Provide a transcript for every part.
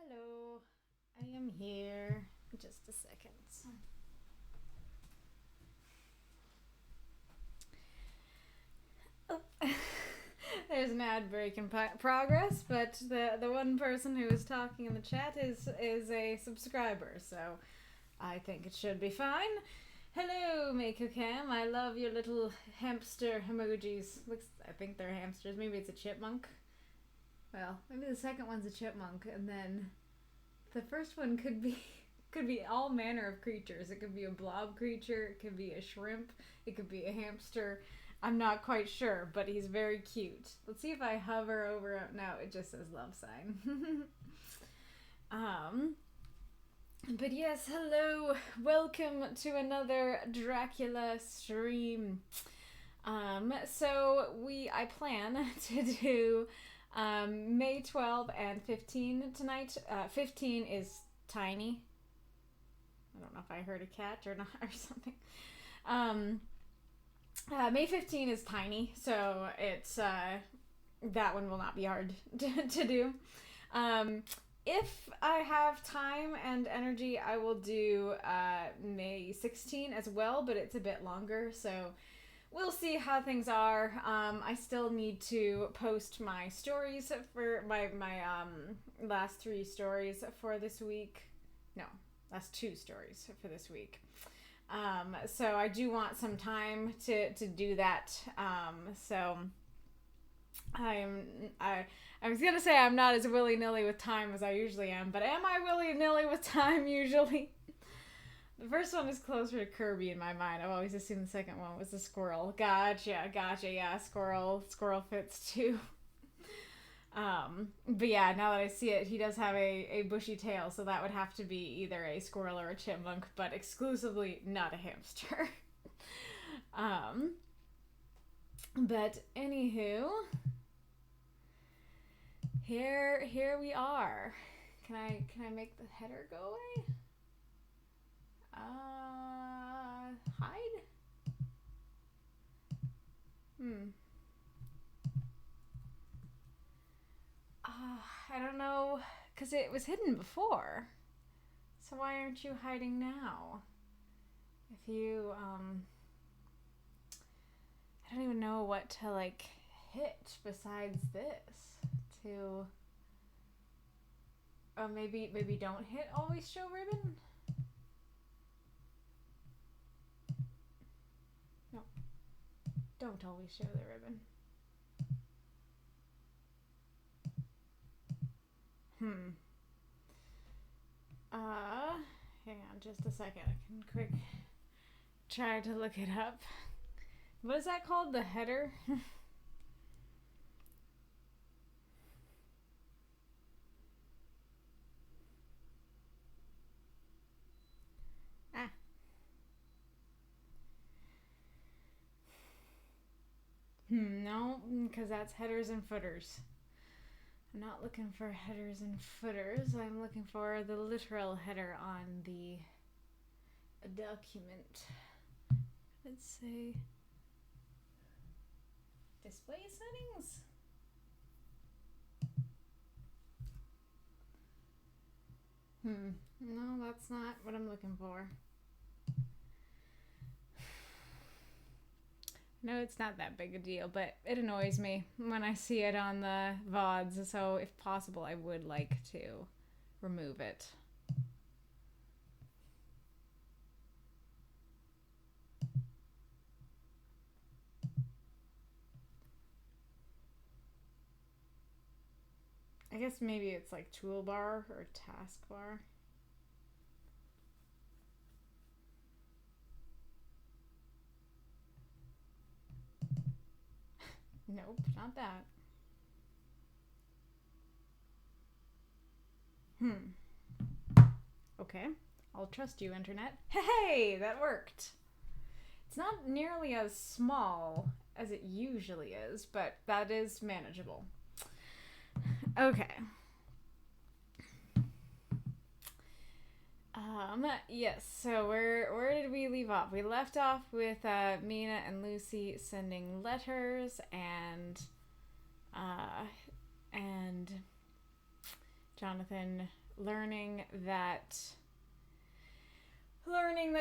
Hello, I am here. Just a second. Oh. There's an ad break in progress, but the one person who is talking in the chat is a subscriber, so I think it should be fine. Hello, Mako Cam. I love your little hamster emojis. I think they're hamsters. Maybe it's a chipmunk. Well, maybe the second one's a chipmunk, and then the first one could be all manner of creatures. It could be a blob creature, it could be a shrimp, it could be a hamster. I'm not quite sure, but he's very cute. Let's see if I hover over. No, it just says love sign. But yes, hello. Welcome to another Dracula stream. I plan to do May 12 and 15 tonight. 15 is tiny. I don't know if I heard a cat or not or something. May 15 is tiny, so it's that one will not be hard to do. If I have time and energy, I will do May 16 as well, but it's a bit longer, so we'll see how things are. I still need to post my stories for my last 3 stories for this week. No, last 2 stories for this week. So I do want some time to do that. I was gonna say I'm not as willy-nilly with time as I usually am, but am I willy-nilly with time usually? The first one is closer to Kirby in my mind. I've always assumed the second one was a squirrel. Gotcha, yeah, squirrel fits too. But yeah, now that I see it, he does have a bushy tail, so that would have to be either a squirrel or a chipmunk, but exclusively not a hamster. But anywho, here we are. Can I make the header go away? Hide? I don't know, because it was hidden before. So why aren't you hiding now? If you, I don't even know what to, like, hit besides this to... Oh, maybe don't hit always show ribbon? No. Don't always show the ribbon. Hang on just a second. I can quick try to look it up. What is that called? The header? No, because that's headers and footers. I'm not looking for headers and footers. I'm looking for the literal header on the document. Let's say display settings. No, that's not what I'm looking for. No, it's not that big a deal, but it annoys me when I see it on the VODs, so if possible, I would like to remove it. I guess maybe it's like toolbar or taskbar. Nope, not that. Okay, I'll trust you, internet. Hey, that worked. It's not nearly as small as it usually is, but that is manageable. Okay. Yes, so where did we leave off? We left off with Mina and Lucy sending letters and Jonathan learning that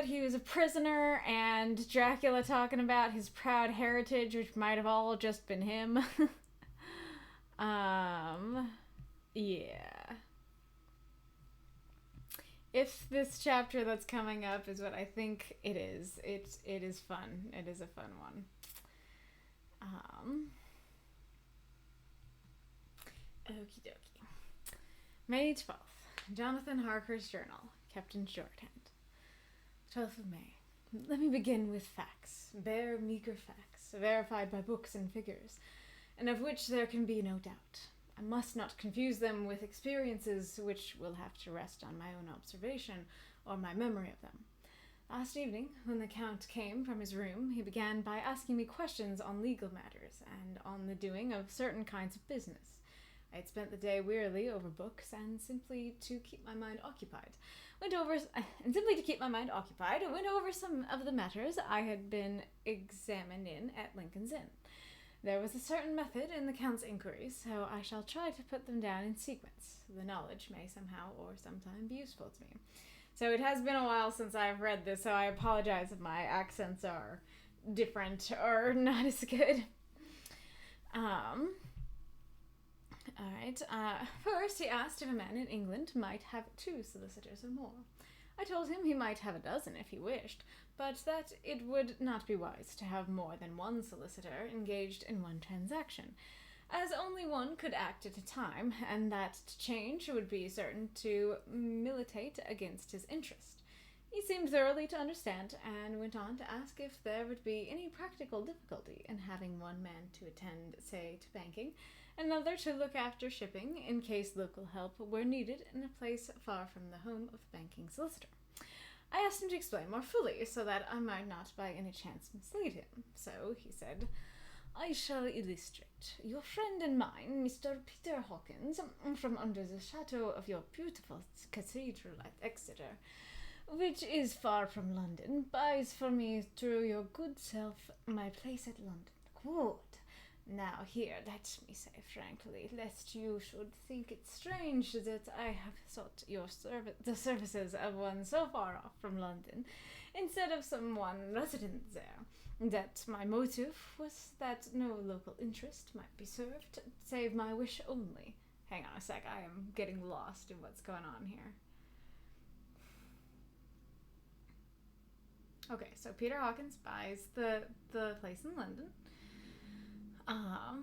he was a prisoner, and Dracula talking about his proud heritage, which might have all just been him. Yeah. If this chapter that's coming up is what I think it is, it is fun. It is a fun one. Okie dokie. May 12th. Jonathan Harker's journal, kept in shorthand. 12th of May. Let me begin with facts. Bare, meager facts, verified by books and figures, and of which there can be no doubt. I must not confuse them with experiences which will have to rest on my own observation or my memory of them. Last evening, when the Count came from his room, he began by asking me questions on legal matters and on the doing of certain kinds of business. I had spent the day wearily over books, and simply to keep my mind occupied, went over some of the matters I had been examined in at Lincoln's Inn. There was a certain method in the Count's inquiries, so I shall try to put them down in sequence. The knowledge may somehow or sometime be useful to me. So it has been a while since I've read this, so I apologize if my accents are different or not as good. Alright, first he asked if a man in England might have 2 solicitors or more. I told him he might have a dozen if he wished, but that it would not be wise to have more than 1 solicitor engaged in one transaction, as only one could act at a time, and that to change would be certain to militate against his interest. He seemed thoroughly to understand, and went on to ask if there would be any practical difficulty in having one man to attend, say, to banking, another to look after shipping, in case local help were needed in a place far from the home of the banking solicitor. I asked him to explain more fully, so that I might not by any chance mislead him. So he said, I shall illustrate. Your friend and mine, Mr. Peter Hawkins, from under the shadow of your beautiful cathedral at Exeter, which is far from London, buys for me through your good self my place at London. Good. Now here, let me say frankly, lest you should think it strange that I have sought the services of one so far off from London, instead of someone resident there, that my motive was that no local interest might be served, save my wish only. Hang on a sec, I am getting lost in what's going on here. Okay, so Peter Hawkins buys the place in London. I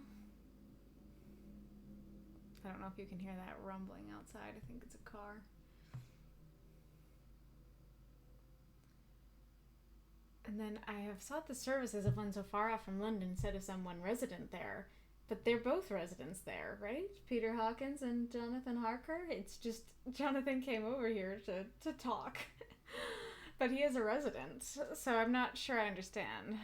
don't know if you can hear that rumbling outside. I think it's a car. And then I have sought the services of one so far off from London instead of someone resident there. But they're both residents there, right? Peter Hawkins and Jonathan Harker? It's just Jonathan came over here to talk. But he is a resident, so I'm not sure I understand.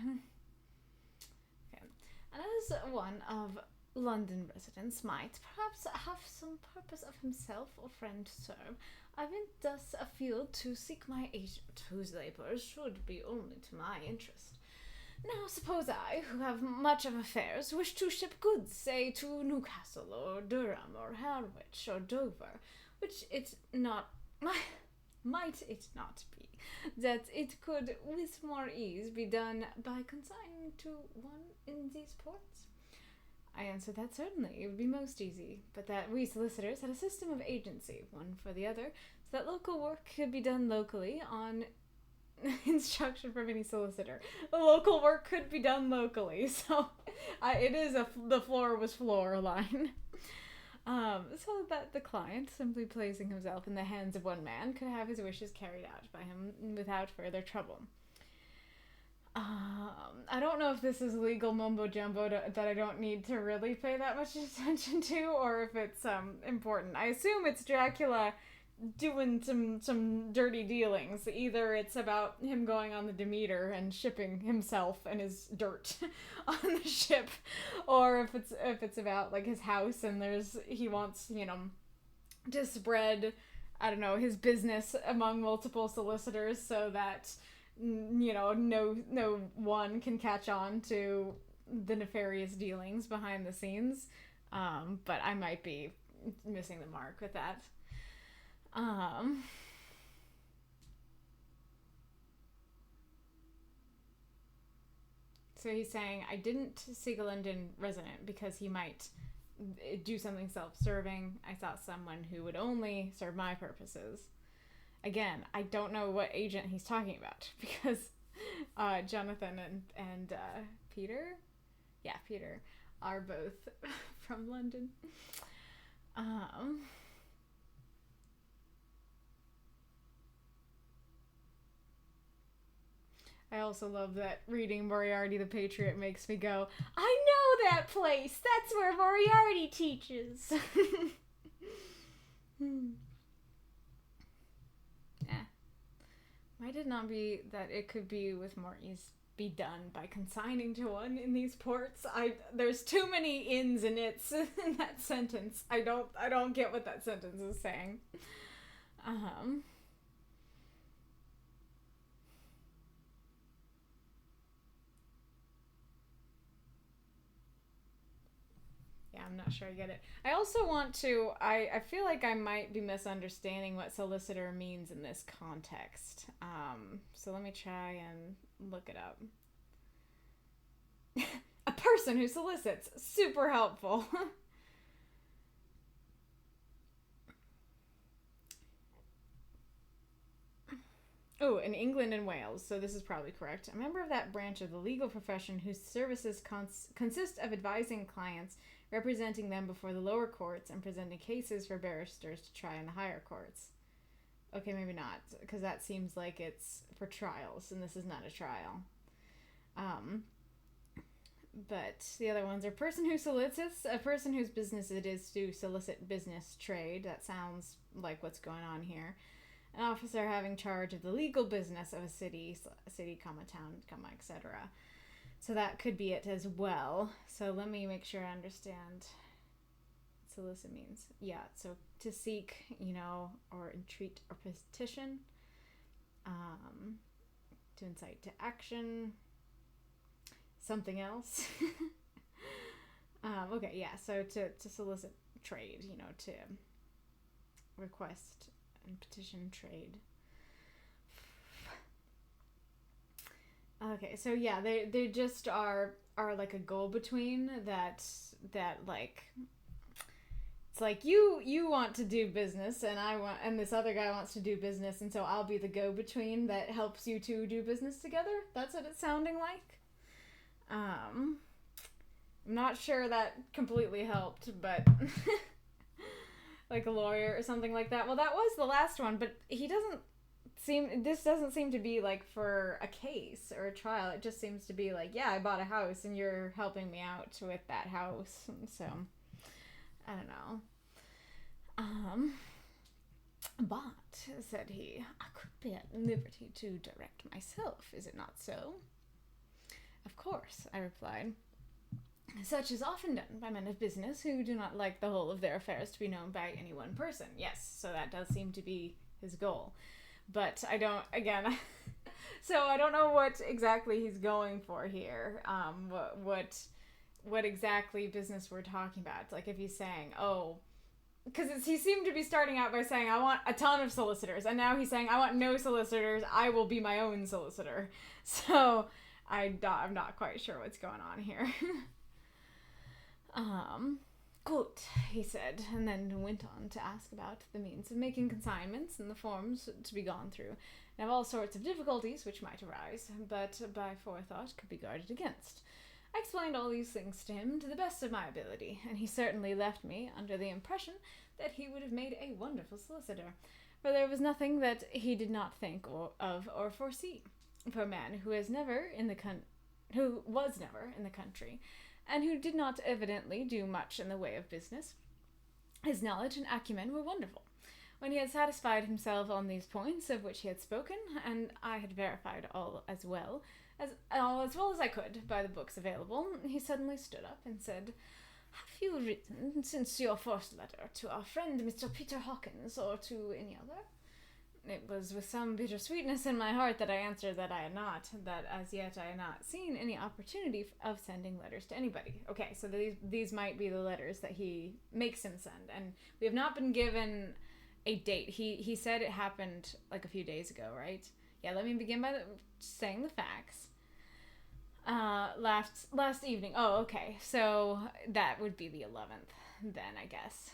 And as one of London residents might perhaps have some purpose of himself or friend to serve, I went thus afield to seek my agent, whose labours should be only to my interest. Now suppose I, who have much of affairs, wish to ship goods, say, to Newcastle, or Durham, or Harwich, or Dover, which might it not be, that it could with more ease be done by consigning to one in these ports? I answered that certainly it would be most easy, but that we solicitors had a system of agency, one for the other, so that local work could be done locally on instruction from any solicitor. The local work could be done locally, so it is the floor was floor line. So that the client, simply placing himself in the hands of one man, could have his wishes carried out by him without further trouble. I don't know if this is legal mumbo-jumbo that I don't need to really pay that much attention to, or if it's important. I assume it's Dracula doing some dirty dealings. Either it's about him going on the Demeter and shipping himself and his dirt on the ship, or if it's about like his house and he wants, to spread, I don't know, his business among multiple solicitors so that no one can catch on to the nefarious dealings behind the scenes. But I might be missing the mark with that. Um, so he's saying, I didn't seek a London resident because he might do something self-serving. I sought someone who would only serve my purposes. Again, I don't know what agent he's talking about because Jonathan and Peter, Peter, are both from London. I also love that reading Moriarty the Patriot makes me go, I know that place! That's where Moriarty teaches! Might it not be that it could be with more ease be done by consigning to one in these ports? There's too many ins and its in that sentence. I don't get what that sentence is saying. I'm not sure I get it. I also want to, I feel like I might be misunderstanding what solicitor means in this context. So let me try and look it up. A person who solicits. Super helpful. Oh, in England and Wales, so this is probably correct. A member of that branch of the legal profession whose services consist of advising clients, representing them before the lower courts, and presenting cases for barristers to try in the higher courts. Okay, maybe not, because that seems like it's for trials, and this is not a trial. But the other ones are person who solicits, a person whose business it is to solicit business trade. That sounds like what's going on here. An officer having charge of the legal business of a city, town, etc. So that could be it as well. So let me make sure I understand what solicit means. Yeah, so to seek, or entreat or petition. To incite to action. Something else. Okay, yeah, so to solicit trade, to request and petition trade. Okay, so yeah, they just are like a go-between that like, it's like you want to do business and this other guy wants to do business, and so I'll be the go-between that helps you two do business together. That's what it's sounding like. I'm not sure that completely helped, but like a lawyer or something like that. Well, that was the last one, but this doesn't seem to be like for a case or a trial. It just seems to be like, yeah, I bought a house and you're helping me out with that house. So, I don't know. But, said he, I could be at liberty to direct myself, is it not so? Of course, I replied. Such is often done by men of business who do not like the whole of their affairs to be known by any one person. Yes, so that does seem to be his goal. But I don't, again, so I don't know what exactly he's going for here. What exactly business we're talking about. Like if he's saying, because he seemed to be starting out by saying, I want a ton of solicitors. And now he's saying, I want no solicitors. I will be my own solicitor. So I'm not quite sure what's going on here. Good, he said, and then went on to ask about the means of making consignments and the forms to be gone through, and of all sorts of difficulties which might arise, but by forethought could be guarded against. I explained all these things to him to the best of my ability, and he certainly left me under the impression that he would have made a wonderful solicitor, for there was nothing that he did not think of or foresee. For a man who was never in the country, and who did not evidently do much in the way of business, his knowledge and acumen were wonderful. When he had satisfied himself on these points of which he had spoken, and I had verified all as well as I could by the books available, he suddenly stood up and said, "Have you written since your first letter to our friend Mr. Peter Hawkins, or to any other?" It was with some bitter sweetness in my heart that I answered that I had not, that as yet I had not seen any opportunity of sending letters to anybody. Okay, so these might be the letters that he makes him send, and we have not been given a date. He said it happened like a few days ago, right? Yeah, let me begin by saying the facts. Last evening. Oh, okay. So that would be the 11th then, I guess.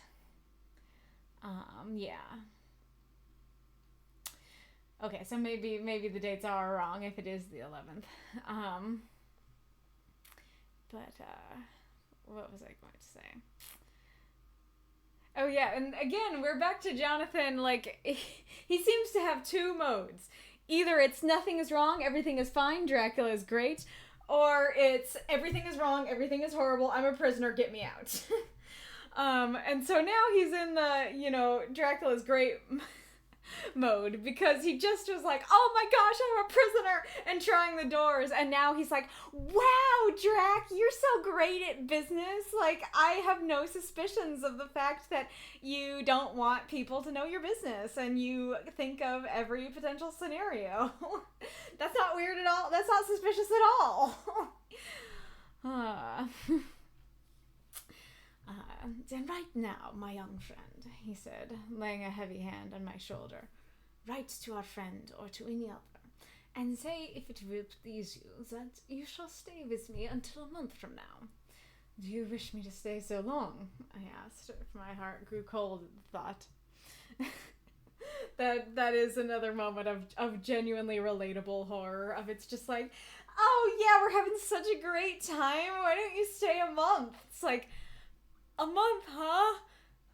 Yeah. Okay, so maybe the dates are wrong if it is the 11th. But what was I going to say? Oh yeah, and again, we're back to Jonathan. Like, he seems to have two modes. Either it's nothing is wrong, everything is fine, Dracula is great, or it's everything is wrong, everything is horrible, I'm a prisoner, get me out. And so now he's in the, Dracula's great mode, because he just was like, oh my gosh, I'm a prisoner, and trying the doors, and now he's like, wow, Drac, you're so great at business. Like, I have no suspicions of the fact that you don't want people to know your business, and you think of every potential scenario. That's not weird at all. That's not suspicious at all. And right now, my young friend, he said, laying a heavy hand on my shoulder, write to our friend or to any other, and say, if it will please you, that you shall stay with me until a month from now. Do you wish me to stay so long? I asked, for my heart grew cold at the thought. That is another moment of genuinely relatable horror, of it's just like, oh yeah, we're having such a great time, why don't you stay a month? It's like, a month, huh?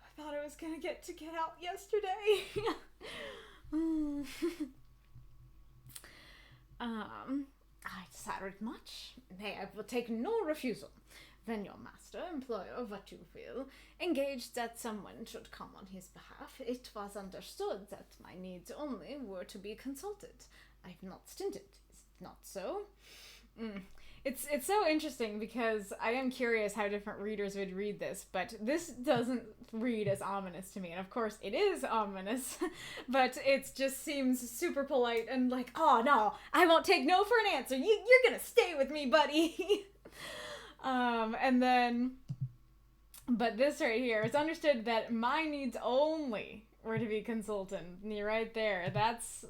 I thought I was gonna get out yesterday. I desired much. Nay, I will take no refusal. Then your master, employer, what you will, engaged that someone should come on his behalf. It was understood that my needs only were to be consulted. I have not stinted. Is it not so? It's so interesting, because I am curious how different readers would read this, but this doesn't read as ominous to me. And of course it is ominous, but it just seems super polite and like, oh no, I won't take no for an answer. You're gonna stay with me, buddy. And then, but this right here, it's understood that my needs only were to be consulted. And you're right there. That's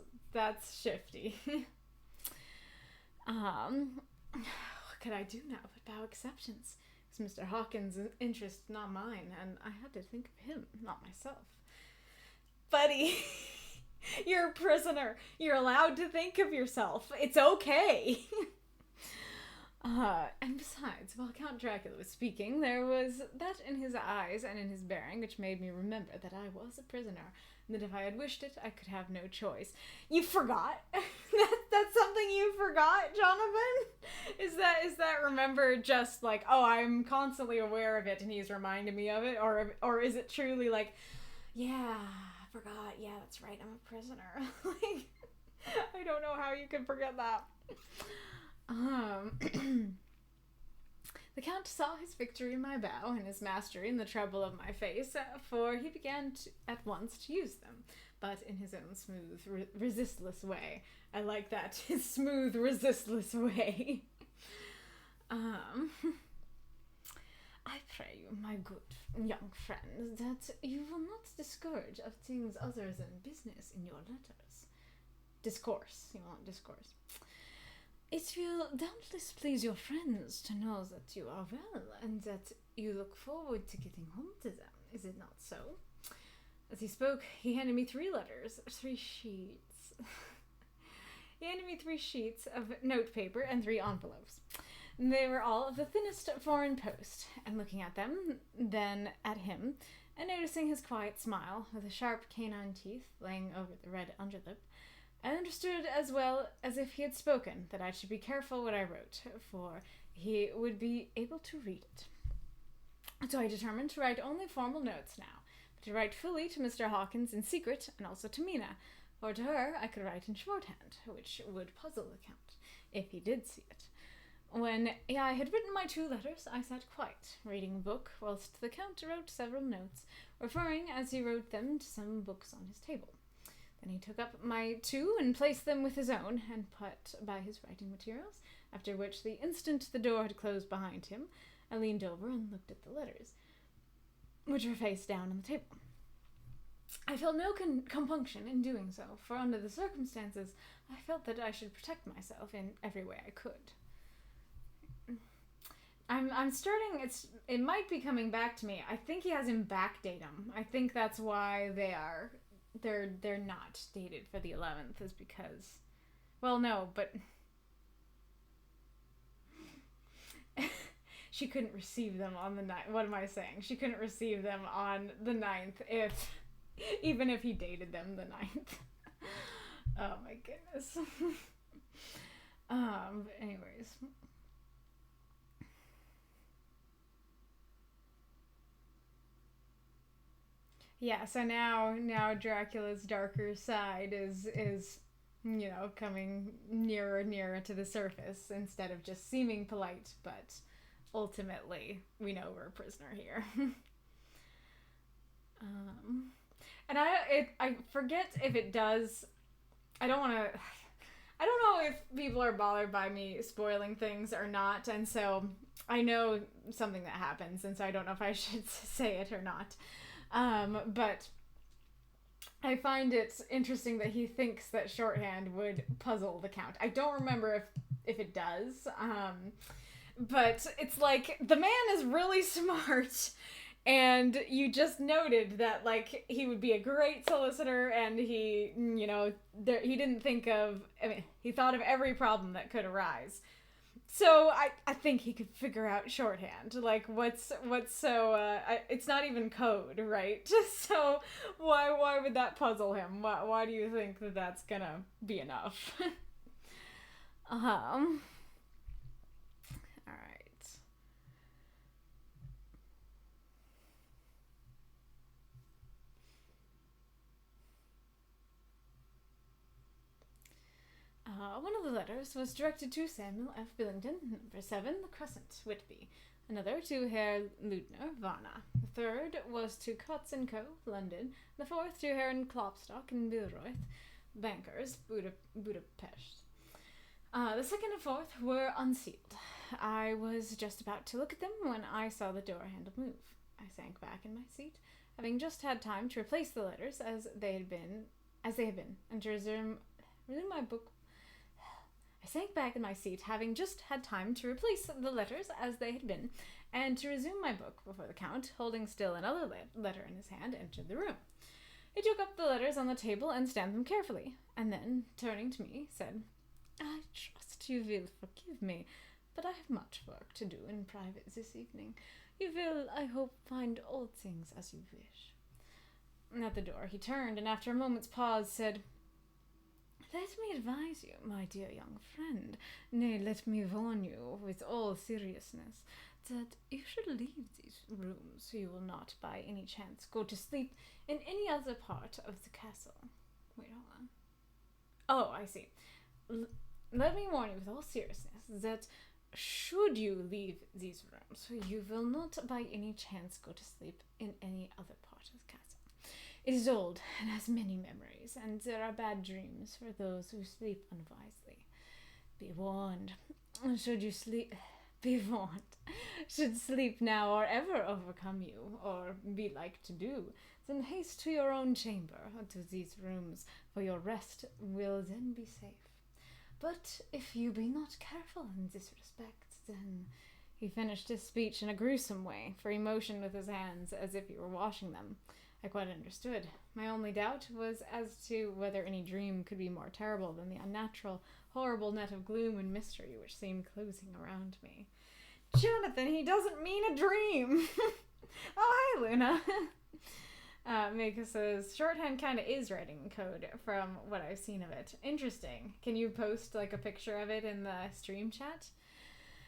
shifty. What could I do now but bow acceptance? It's Mr. Hawkins' interest, not mine, and I had to think of him, not myself. Buddy, you're a prisoner. You're allowed to think of yourself. It's okay. And besides, while Count Dracula was speaking, there was that in his eyes and in his bearing which made me remember that I was a prisoner, and that if I had wished it, I could have no choice. You forgot? That's something you forgot, Jonathan? Is that remembered just like, oh, I'm constantly aware of it and he's reminding me of it? Or is it truly like, yeah, I forgot, yeah, that's right, I'm a prisoner. Like, I don't know how you could forget that. The Count saw his victory in my bow and his mastery in the trouble of my face, for he began at once to use them, but in his own smooth, resistless way. I like that, his smooth, resistless way. I pray you, my good young friend, that you will not discourage of things other than business in your letters. Discourse. You want discourse. It will doubtless please your friends to know that you are well, and that you look forward to getting home to them, is it not so? As he spoke, he handed me 3 letters, 3 sheets. He handed me 3 sheets of notepaper and 3 envelopes. They were all of the thinnest foreign post, and looking at them, then at him, and noticing his quiet smile, with the sharp canine teeth laying over the red underlip, I understood as well as if he had spoken that I should be careful what I wrote, for he would be able to read it. So I determined to write only formal notes now, but to write fully to Mr. Hawkins in secret, and also to Mina, for to her I could write in shorthand, which would puzzle the Count, if he did see it. When I had written my 2 letters, I sat quiet, reading a book, whilst the Count wrote several notes, referring as he wrote them to some books on his table. Then he took up my 2 and placed them with his own, and put by his writing materials, after which, the instant the door had closed behind him, I leaned over and looked at the letters, which were face down on the table. I felt no compunction in doing so, for under the circumstances, I felt that I should protect myself in every way I could. I'm starting, it might be coming back to me. I think he has him backdate him. I think that's why they're not dated for the 11th, is because, well, no, but she couldn't receive them on the 9th. What am I saying? She couldn't receive them on the 9th even if he dated them the 9th. Oh my goodness. Anyways. Yeah, so now Dracula's darker side is coming nearer and nearer to the surface instead of just seeming polite, but ultimately we know we're a prisoner here. And I forget if it does. I don't know if people are bothered by me spoiling things or not, and so I know something that happens, and so I don't know if I should say it or not. But I find it interesting that he thinks that shorthand would puzzle the Count. I don't remember if it does, but it's like the man is really smart. And you just noted that, like, he would be a great solicitor, and he, he didn't think of, he thought of every problem that could arise. So I think he could figure out shorthand. Like, what's so, it's not even code, right? So why would that puzzle him? Why do you think that that's gonna be enough? One of the letters was directed to Samuel F. Billington, number 7, The Crescent, Whitby. Another to Herr Ludner, Varna. The third was to Coutts & Co., London. The fourth to Herrn Klopstock and Bilroyth, bankers, Budapest. The second and fourth were unsealed. I was just about to look at them when I saw the door handle move. I sank back in my seat, having just had time to replace the letters as they had been, and to resume my book. I sank back in my seat, having just had time to replace the letters as they had been, and to resume my book before the Count, holding still another letter in his hand, entered the room. He took up the letters on the table and stamped them carefully, and then, turning to me, said, "I trust you will forgive me, but I have much work to do in private this evening. You will, I hope, find all things as you wish." At the door he turned, and after a moment's pause said, "Let me advise you, my dear young friend, nay, let me warn you with all seriousness, that if you should leave these rooms, you will not by any chance go to sleep in any other part of the castle." Wait, hold on. Oh, I see. Let me warn you with all seriousness that should you leave these rooms, you will not by any chance go to sleep in any other part of the castle. It is old and has many memories, and there are bad dreams for those who sleep unwisely. Be warned. Be warned. Should sleep now or ever overcome you, or be like to do, then haste to your own chamber, to these rooms, for your rest will then be safe. But if you be not careful in this respect, then... He finished his speech in a gruesome way, for he motioned with his hands as if he were washing them. I quite understood. My only doubt was as to whether any dream could be more terrible than the unnatural, horrible net of gloom and mystery which seemed closing around me. Jonathan, he doesn't mean a dream! Oh, hi, Luna! Mika says, shorthand kind of is writing code from what I've seen of it. Interesting. Can you post, like, a picture of it in the stream chat?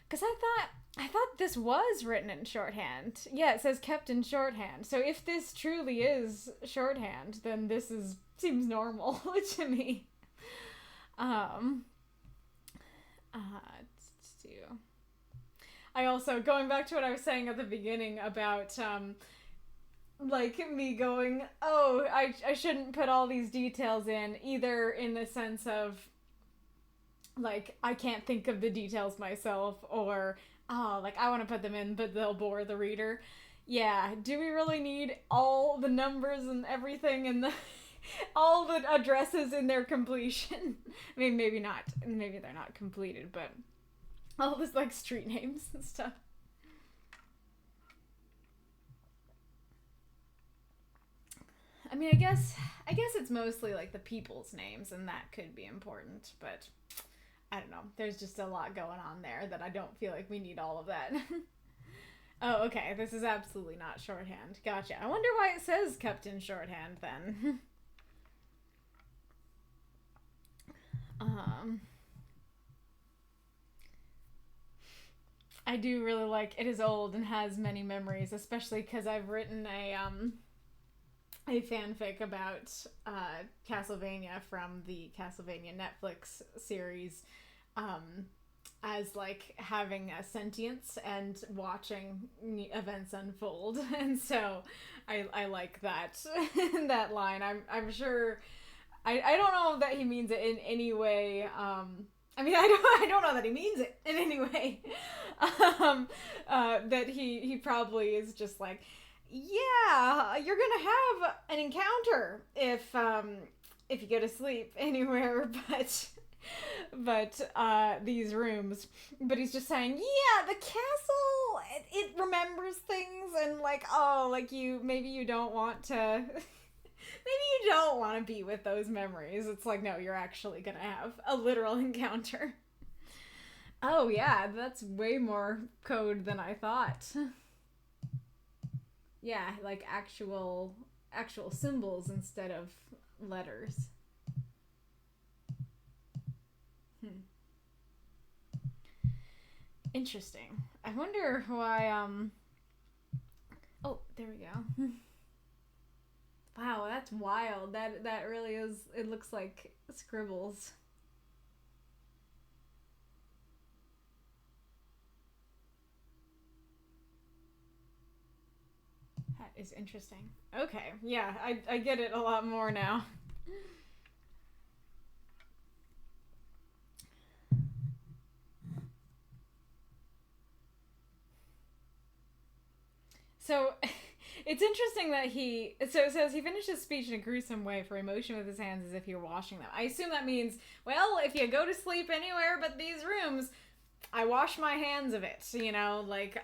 Because I thought this was written in shorthand. Yeah, it says kept in shorthand. So if this truly is shorthand, then this seems normal to me. I also, going back to what I was saying at the beginning about, like, me going, oh, I shouldn't put all these details in, either in the sense of, like, I can't think of the details myself, or, oh, like, I want to put them in, but they'll bore the reader. Yeah, do we really need all the numbers and everything and the all the addresses in their completion? I mean, maybe not. Maybe they're not completed, but all this like street names and stuff. I mean, I guess it's mostly like the people's names, and that could be important, but I don't know. There's just a lot going on there that I don't feel like we need all of that. Oh, okay. This is absolutely not shorthand. Gotcha. I wonder why it says kept in shorthand then. um, I do really like it is old and has many memories, especially because I've written a fanfic about Castlevania from the Castlevania Netflix series, as like having a sentience and watching events unfold, and so I like that that line. I'm sure I don't know that he means it in any way. I mean, I don't know that he means it in any way. That he probably is just like, yeah, you're gonna have an encounter if you go to sleep anywhere, but these rooms. But he's just saying, yeah, the castle, it remembers things, and like, oh, like maybe you don't want to. Maybe you don't want to be with those memories. It's like, no, you're actually gonna have a literal encounter. Oh yeah, that's way more code than I thought. Yeah, like actual symbols instead of letters. Interesting. I wonder why oh, there we go. Wow, that's wild. That really is, it looks like scribbles. That is interesting. Okay, yeah, I get it a lot more now. So, it's interesting that it says he finished his speech in a gruesome way for emotion with his hands as if he were washing them. I assume that means, well, if you go to sleep anywhere but these rooms, I wash my hands of it, like,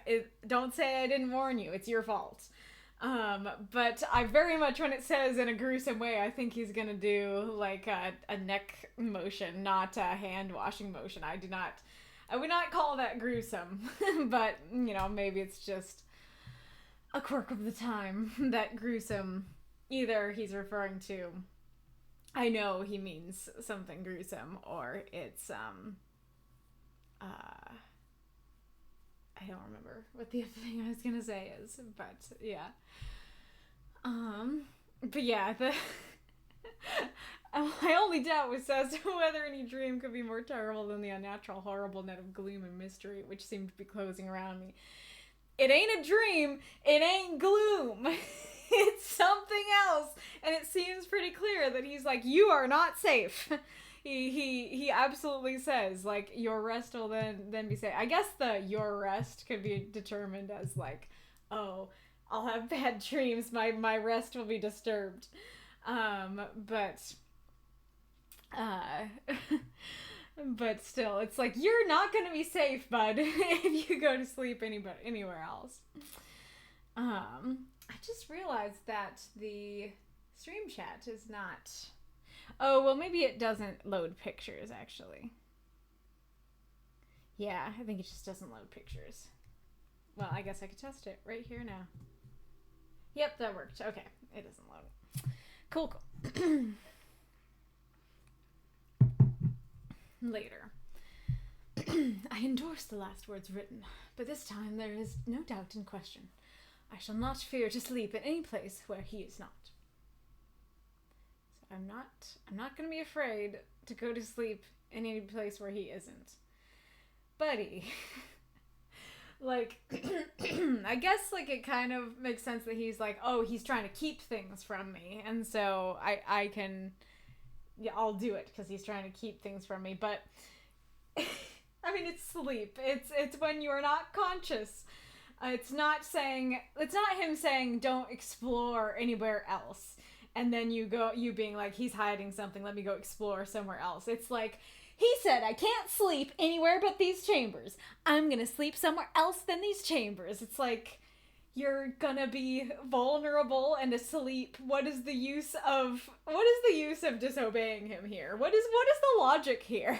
don't say I didn't warn you, it's your fault. But I very much, when it says in a gruesome way, I think he's gonna do like a neck motion, not a hand washing motion. I would not call that gruesome, but maybe it's just a quirk of the time that gruesome, either he's referring to, I know he means something gruesome, or it's I don't remember what the other thing I was gonna say is, but yeah. But yeah, my only doubt was as to whether any dream could be more terrible than the unnatural, horrible net of gloom and mystery which seemed to be closing around me. It ain't a dream. It ain't gloom. It's something else, and it seems pretty clear that he's like, you are not safe. He absolutely says, like, your rest will then be safe. I guess the your rest could be determined as like, oh, I'll have bad dreams. My rest will be disturbed. But but still, it's like, you're not gonna be safe, bud, if you go to sleep anywhere else. I just realized that the stream chat is not. Oh, well, maybe it doesn't load pictures, actually. Yeah, I think it just doesn't load pictures. Well, I guess I could test it right here now. Yep, that worked. Okay, it doesn't load. Cool. Later. I endorse the last words written, but this time there is no doubt in question. I shall not fear to sleep in any place where he is not. So I'm not going to be afraid to go to sleep in any place where he isn't. Buddy. Like, I guess, like, it kind of makes sense that he's like, oh, he's trying to keep things from me, and so I can, yeah, I'll do it because he's trying to keep things from me. But I mean, it's sleep. It's when you are not conscious. It's not him saying don't explore anywhere else. And then you being like, he's hiding something, let me go explore somewhere else. It's like, he said I can't sleep anywhere but these chambers. I'm gonna sleep somewhere else than these chambers. It's like, you're gonna be vulnerable and asleep. What is the use of disobeying him here? What is the logic here?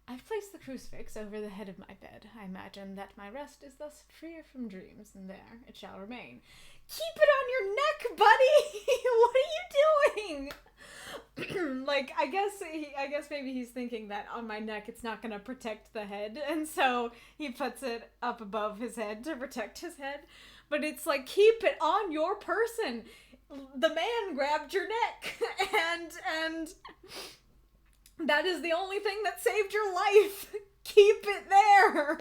I've placed the crucifix over the head of my bed. I imagine that my rest is thus freer from dreams, and there it shall remain. Keep it on your neck, buddy! What are you doing? Like, I guess maybe he's thinking that on my neck it's not gonna protect the head, and so he puts it up above his head to protect his head. But it's like, keep it on your person. The man grabbed your neck, and that is the only thing that saved your life. Keep it there.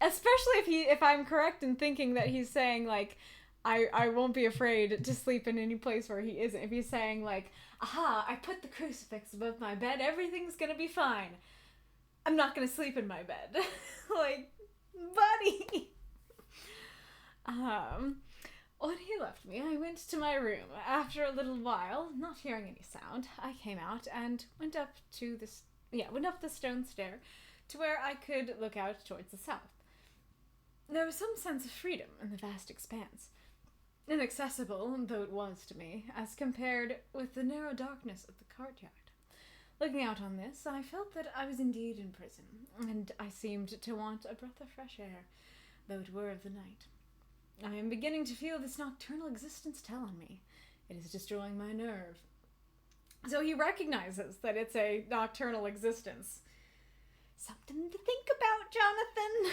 Especially if I'm correct in thinking that he's saying, like, I won't be afraid to sleep in any place where he isn't. If he's saying, like, aha, I put the crucifix above my bed, everything's gonna be fine. I'm not gonna sleep in my bed. Like, buddy. When he left me, I went to my room. After a little while, not hearing any sound, I came out and went up the stone stair to where I could look out towards the south. There was some sense of freedom in the vast expanse, inaccessible though it was to me, as compared with the narrow darkness of the courtyard. Looking out on this, I felt that I was indeed in prison, and I seemed to want a breath of fresh air, though it were of the night. I am beginning to feel this nocturnal existence tell on me. It is destroying my nerve. So he recognizes that it's a nocturnal existence. Something to think about, Jonathan.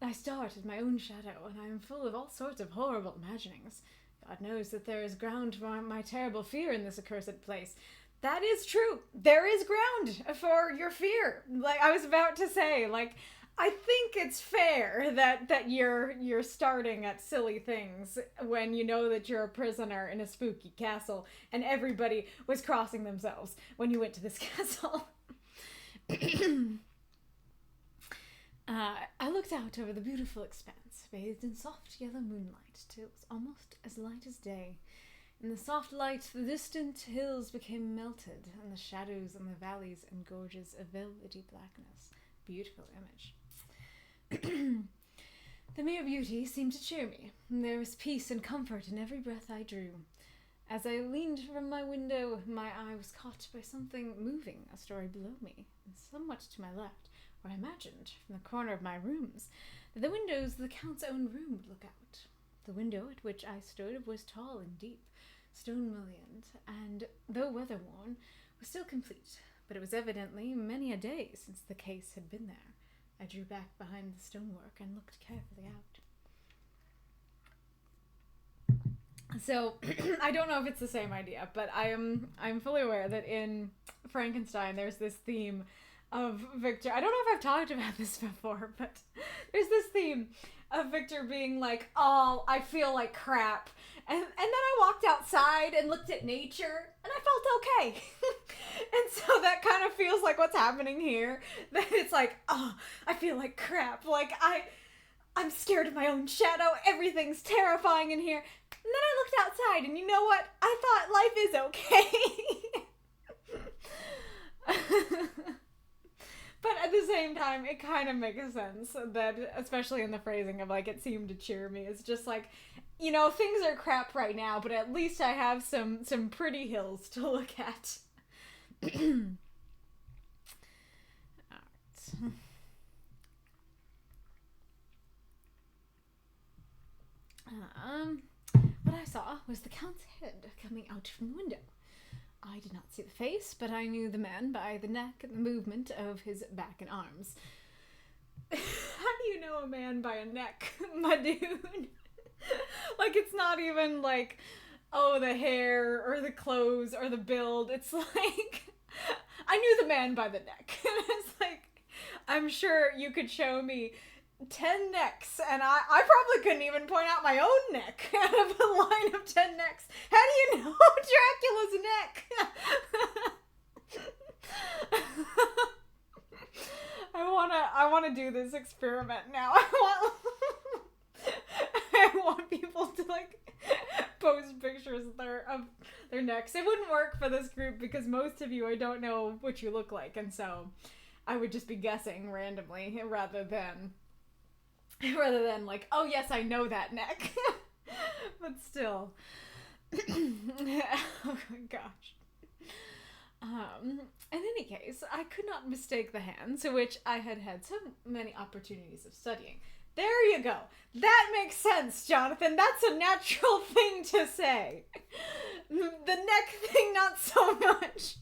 I start at my own shadow, and I am full of all sorts of horrible imaginings. God knows that there is ground for my terrible fear in this accursed place. That is true. There is ground for your fear. Like I was about to say, like, I think it's fair that you're starting at silly things when you know that you're a prisoner in a spooky castle and everybody was crossing themselves when you went to this castle. I looked out over the beautiful expanse, bathed in soft yellow moonlight, till it was almost as light as day. In the soft light, the distant hills became melted, and the shadows in the valleys and gorges a velvety blackness. Beautiful image. The mere beauty seemed to cheer me. There was peace and comfort in every breath I drew. As I leaned from my window, my eye was caught by something moving a story below me, and somewhat to my left, where I imagined, from the corner of my rooms, that the windows of the Count's own room would look out. The window at which I stood was tall and deep, stone-mullioned, and, though weather-worn, was still complete, but it was evidently many a day since the case had been there. I drew back behind the stonework and looked carefully out. So, I don't know if it's the same idea, but I'm fully aware that in Frankenstein there's this theme of Victor. I don't know if I've talked about this before, but there's this theme of Victor being like, oh, I feel like crap. And then I walked outside and looked at nature, and I felt okay. And so that kind of feels like what's happening here. That it's like, oh, I feel like crap. Like, I'm scared of my own shadow. Everything's terrifying in here. And then I looked outside, and you know what? I thought life is okay. But at the same time, it kind of makes sense that, especially in the phrasing of, like, it seemed to cheer me. It's just like, you know, things are crap right now, but at least I have some pretty hills to look at. Alright. What I saw was the Count's head coming out from the window. I did not see the face, but I knew the man by the neck and the movement of his back and arms. How do you know a man by a neck, my dude? Like, it's not even like, oh, the hair or the clothes or the build. It's like, I knew the man by the neck. And it's like, I'm sure you could show me 10 necks, and I probably couldn't even point out my own neck out of a line of 10 necks. How do you know Dracula's neck? I wanna do this experiment now. I want people to like post pictures of their necks. It wouldn't work for this group because most of you, I don't know what you look like, and so I would just be guessing randomly rather than like, oh yes, I know that neck. But still. Oh my gosh. In any case, I could not mistake the hands, which I had had so many opportunities of studying. There you go. That makes sense, Jonathan. That's a natural thing to say. The neck thing, not so much.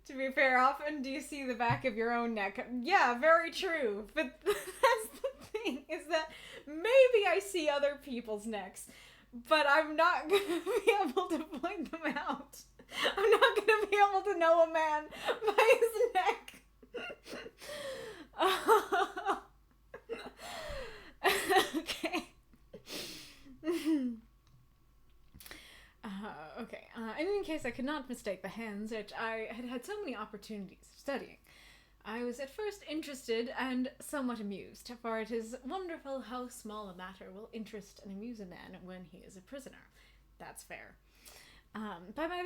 To be fair, often do you see the back of your own neck? Yeah, very true. But that's the thing, is that maybe I see other people's necks, but I'm not going to be able to point them out. I'm not going to be able to know a man by his neck. Okay. Okay. In any case, I could not mistake the hands, which I had had so many opportunities of studying. I was at first interested and somewhat amused, for it is wonderful how small a matter will interest and amuse a man when he is a prisoner. That's fair. But my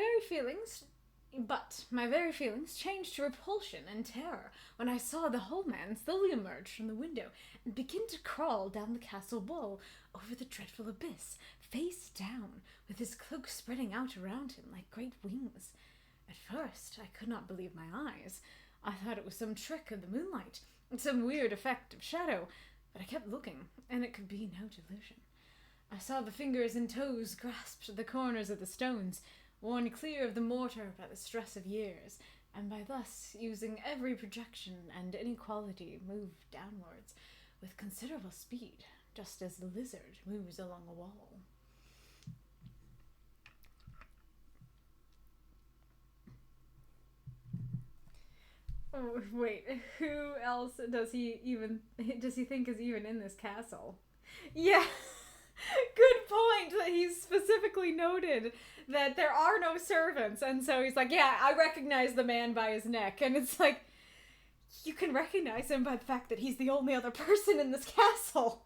very feelings changed to repulsion and terror when I saw the whole man slowly emerge from the window and begin to crawl down the castle wall over the dreadful abyss, face down, with his cloak spreading out around him like great wings. At first, I could not believe my eyes. I thought it was some trick of the moonlight, some weird effect of shadow, but I kept looking, and it could be no delusion. I saw the fingers and toes grasped the corners of the stones, worn clear of the mortar by the stress of years, and by thus using every projection and inequality moved downwards with considerable speed, just as the lizard moves along a wall. Oh, wait, who else does he think is even in this castle? Yeah. Good point that he's specifically noted that there are no servants, and so he's like, yeah, I recognize the man by his neck, and it's like, you can recognize him by the fact that he's the only other person in this castle.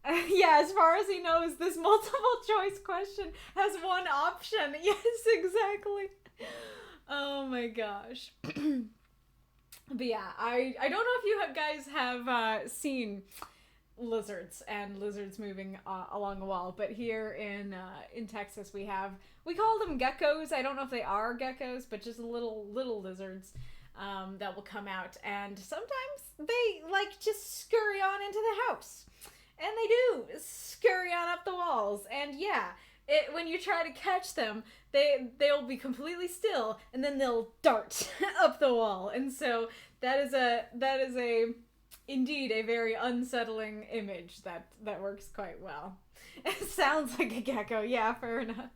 Yeah, as far as he knows, this multiple choice question has one option. Yes, exactly. Oh my gosh. But yeah, I don't know if you guys have seen lizards moving along a wall, but here in Texas we call them geckos. I don't know if they are geckos, but just little lizards that will come out, and sometimes they like just scurry on into the house, and they do scurry on up the walls, and yeah, when you try to catch them, they'll be completely still, and then they'll dart up the wall, and so that is indeed a very unsettling image that works quite well. It sounds like a gecko. Yeah, fair enough.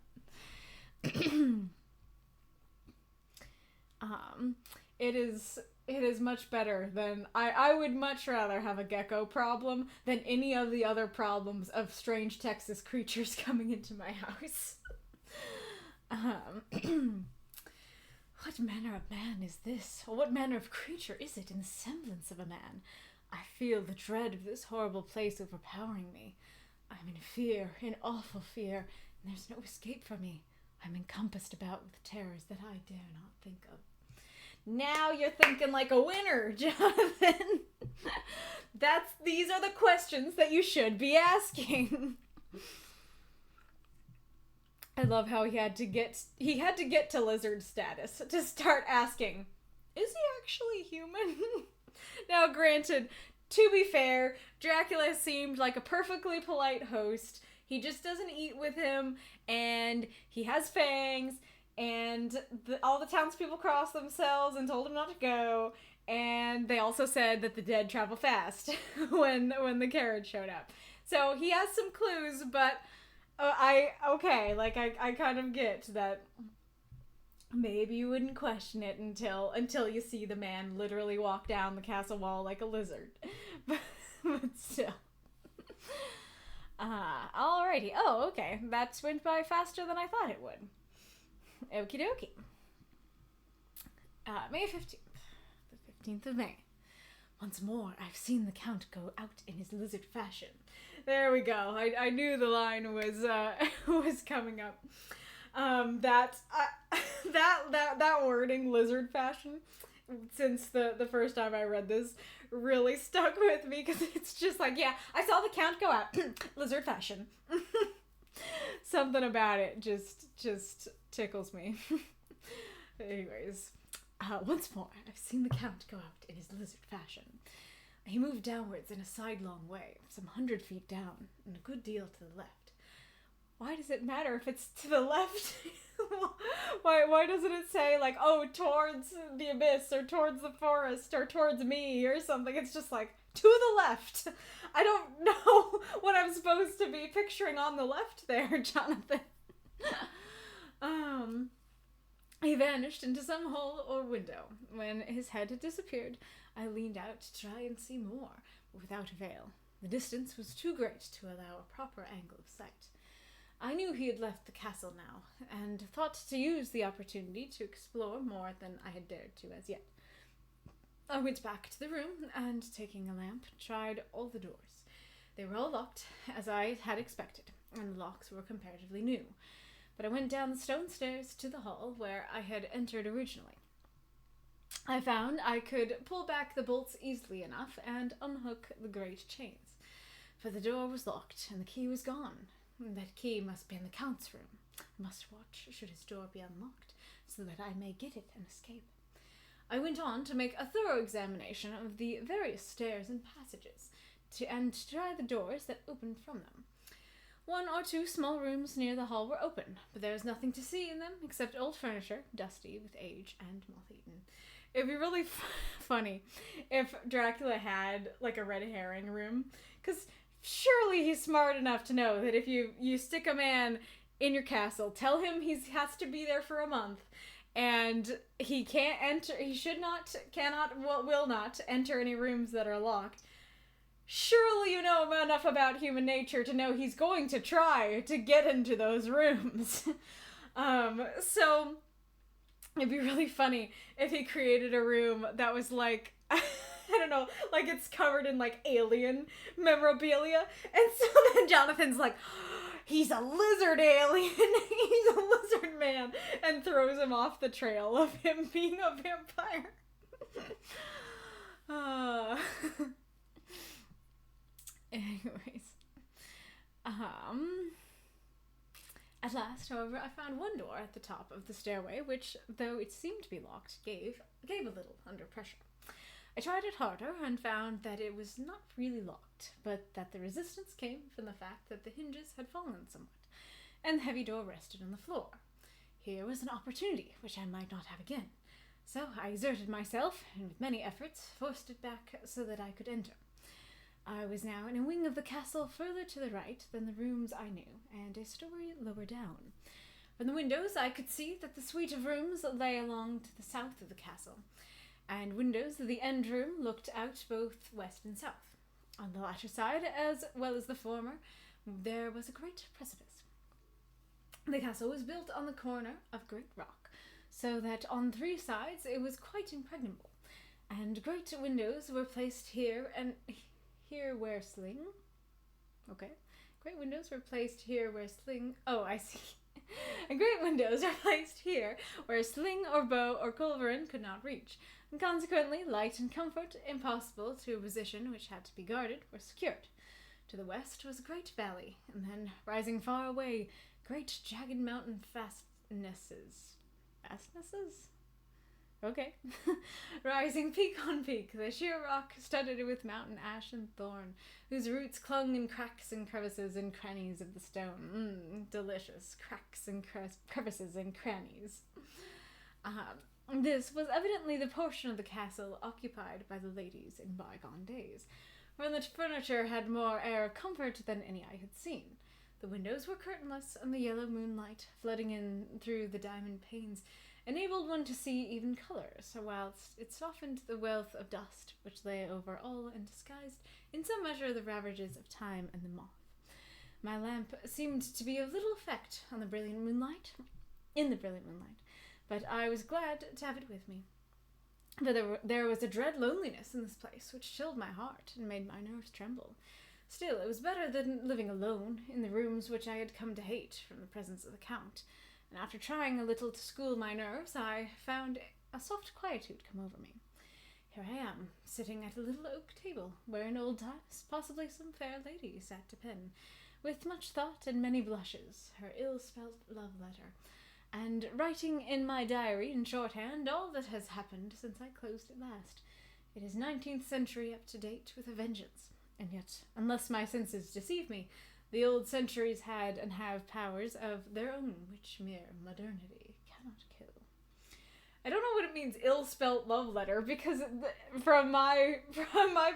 It is much better than I would much rather have a gecko problem than any of the other problems of strange Texas creatures coming into my house. What manner of man is this? Or what manner of creature is it in the semblance of a man? I feel the dread of this horrible place overpowering me. I'm in fear, in awful fear, and there's no escape for me. I'm encompassed about with terrors that I dare not think of. Now you're thinking like a winner, Jonathan. These are the questions that you should be asking. I love how he had to get to lizard status to start asking, is he actually human? Now, granted, to be fair, Dracula seemed like a perfectly polite host. He just doesn't eat with him, and he has fangs, and all the townspeople crossed themselves and told him not to go, and they also said that the dead travel fast when the carriage showed up. So he has some clues, but I kind of get that maybe you wouldn't question it until you see the man literally walk down the castle wall like a lizard. But still. Alrighty. Oh, okay. That went by faster than I thought it would. Okie dokie. May 15th. The 15th of May. Once more, I've seen the Count go out in his lizard fashion. There we go. I knew the line was was coming up. That wording, lizard fashion, since the first time I read this, really stuck with me, because it's just like, yeah, I saw the Count go out, lizard fashion. Something about it just tickles me. Anyways, once more, I've seen the Count go out in his lizard fashion. He moved downwards in a sidelong way, some 100 feet down, and a good deal to the left. Why does it matter if it's to the left? Why doesn't it say, like, oh, towards the abyss, or towards the forest, or towards me, or something? It's just like, to the left. I don't know what I'm supposed to be picturing on the left there, Jonathan. He vanished into some hole or window. When his head had disappeared, I leaned out to try and see more, but without avail. The distance was too great to allow a proper angle of sight. I knew he had left the castle now, and thought to use the opportunity to explore more than I had dared to as yet. I went back to the room, and taking a lamp, tried all the doors. They were all locked, as I had expected, and the locks were comparatively new. But I went down the stone stairs to the hall where I had entered originally. I found I could pull back the bolts easily enough and unhook the great chains, for the door was locked and the key was gone. That key must be in the Count's room. I must watch should his door be unlocked, so that I may get it and escape. I went on to make a thorough examination of the various stairs and passages, and to try the doors that opened from them. 1 or 2 small rooms near the hall were open, but there was nothing to see in them except old furniture, dusty with age and moth-eaten. It'd be really funny if Dracula had, like, a red herring room, because surely he's smart enough to know that if you stick a man in your castle, tell him he has to be there for a month, and he can't enter, he should not, cannot, will not enter any rooms that are locked. Surely you know enough about human nature to know he's going to try to get into those rooms. So it'd be really funny if he created a room that was like, I don't know, like it's covered in like alien memorabilia. And so then Jonathan's like, he's a lizard alien, he's a lizard man, and throws him off the trail of him being a vampire. Anyways. At last, however, I found one door at the top of the stairway, which, though it seemed to be locked, gave a little under pressure. I tried it harder and found that it was not really locked, but that the resistance came from the fact that the hinges had fallen somewhat, and the heavy door rested on the floor. Here was an opportunity which I might not have again, so I exerted myself, and with many efforts forced it back so that I could enter. I was now in a wing of the castle further to the right than the rooms I knew, and a story lower down. From the windows I could see that the suite of rooms lay along to the south of the castle, and windows of the end room looked out both west and south. On the latter side, as well as the former, there was a great precipice. The castle was built on the corner of great rock, so that on 3 sides it was quite impregnable, and great windows were placed here and here where sling. Okay. Great windows were placed here where sling. Oh, I see. And great windows are placed here where sling or bow or culverin could not reach, and consequently light and comfort, impossible to a position which had to be guarded, were secured. To the west was a great valley, and then, rising far away, great jagged mountain fastnesses. Fastnesses? Okay. Rising peak on peak, the sheer rock studded with mountain ash and thorn, whose roots clung in cracks and crevices and crannies of the stone. Delicious cracks and crevices and crannies. This was evidently the portion of the castle occupied by the ladies in bygone days, where the furniture had more air of comfort than any I had seen. The windows were curtainless, and the yellow moonlight, flooding in through the diamond panes, enabled one to see even colours, whilst it softened the wealth of dust which lay over all and disguised in some measure the ravages of time and the moth. My lamp seemed to be of little effect on the brilliant moonlight, but I was glad to have it with me. For there was a dread loneliness in this place which chilled my heart and made my nerves tremble. Still, it was better than living alone in the rooms which I had come to hate from the presence of the Count, and after trying a little to school my nerves, I found a soft quietude come over me. Here I am, sitting at a little oak table, where in old times possibly some fair lady sat to pen, with much thought and many blushes, her ill-spelt love letter, and writing in my diary in shorthand all that has happened since I closed it last. It is 19th century up to date with a vengeance, and yet, unless my senses deceive me, the old centuries had and have powers of their own which mere modernity cannot kill. I don't know what it means, ill-spelt love letter, because from my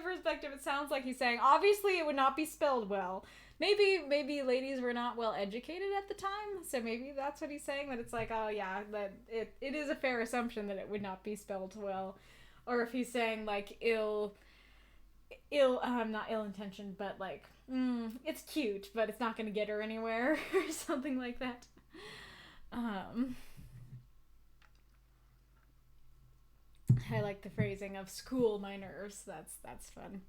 perspective, it sounds like he's saying, obviously it would not be spelled well. Maybe ladies were not well educated at the time, so maybe that's what he's saying, that it's like, oh yeah, that it is a fair assumption that it would not be spelled well. Or if he's saying, like, not ill-intentioned, but like, it's cute, but it's not gonna get her anywhere, or something like that. I like the phrasing of school my nerves. That's fun.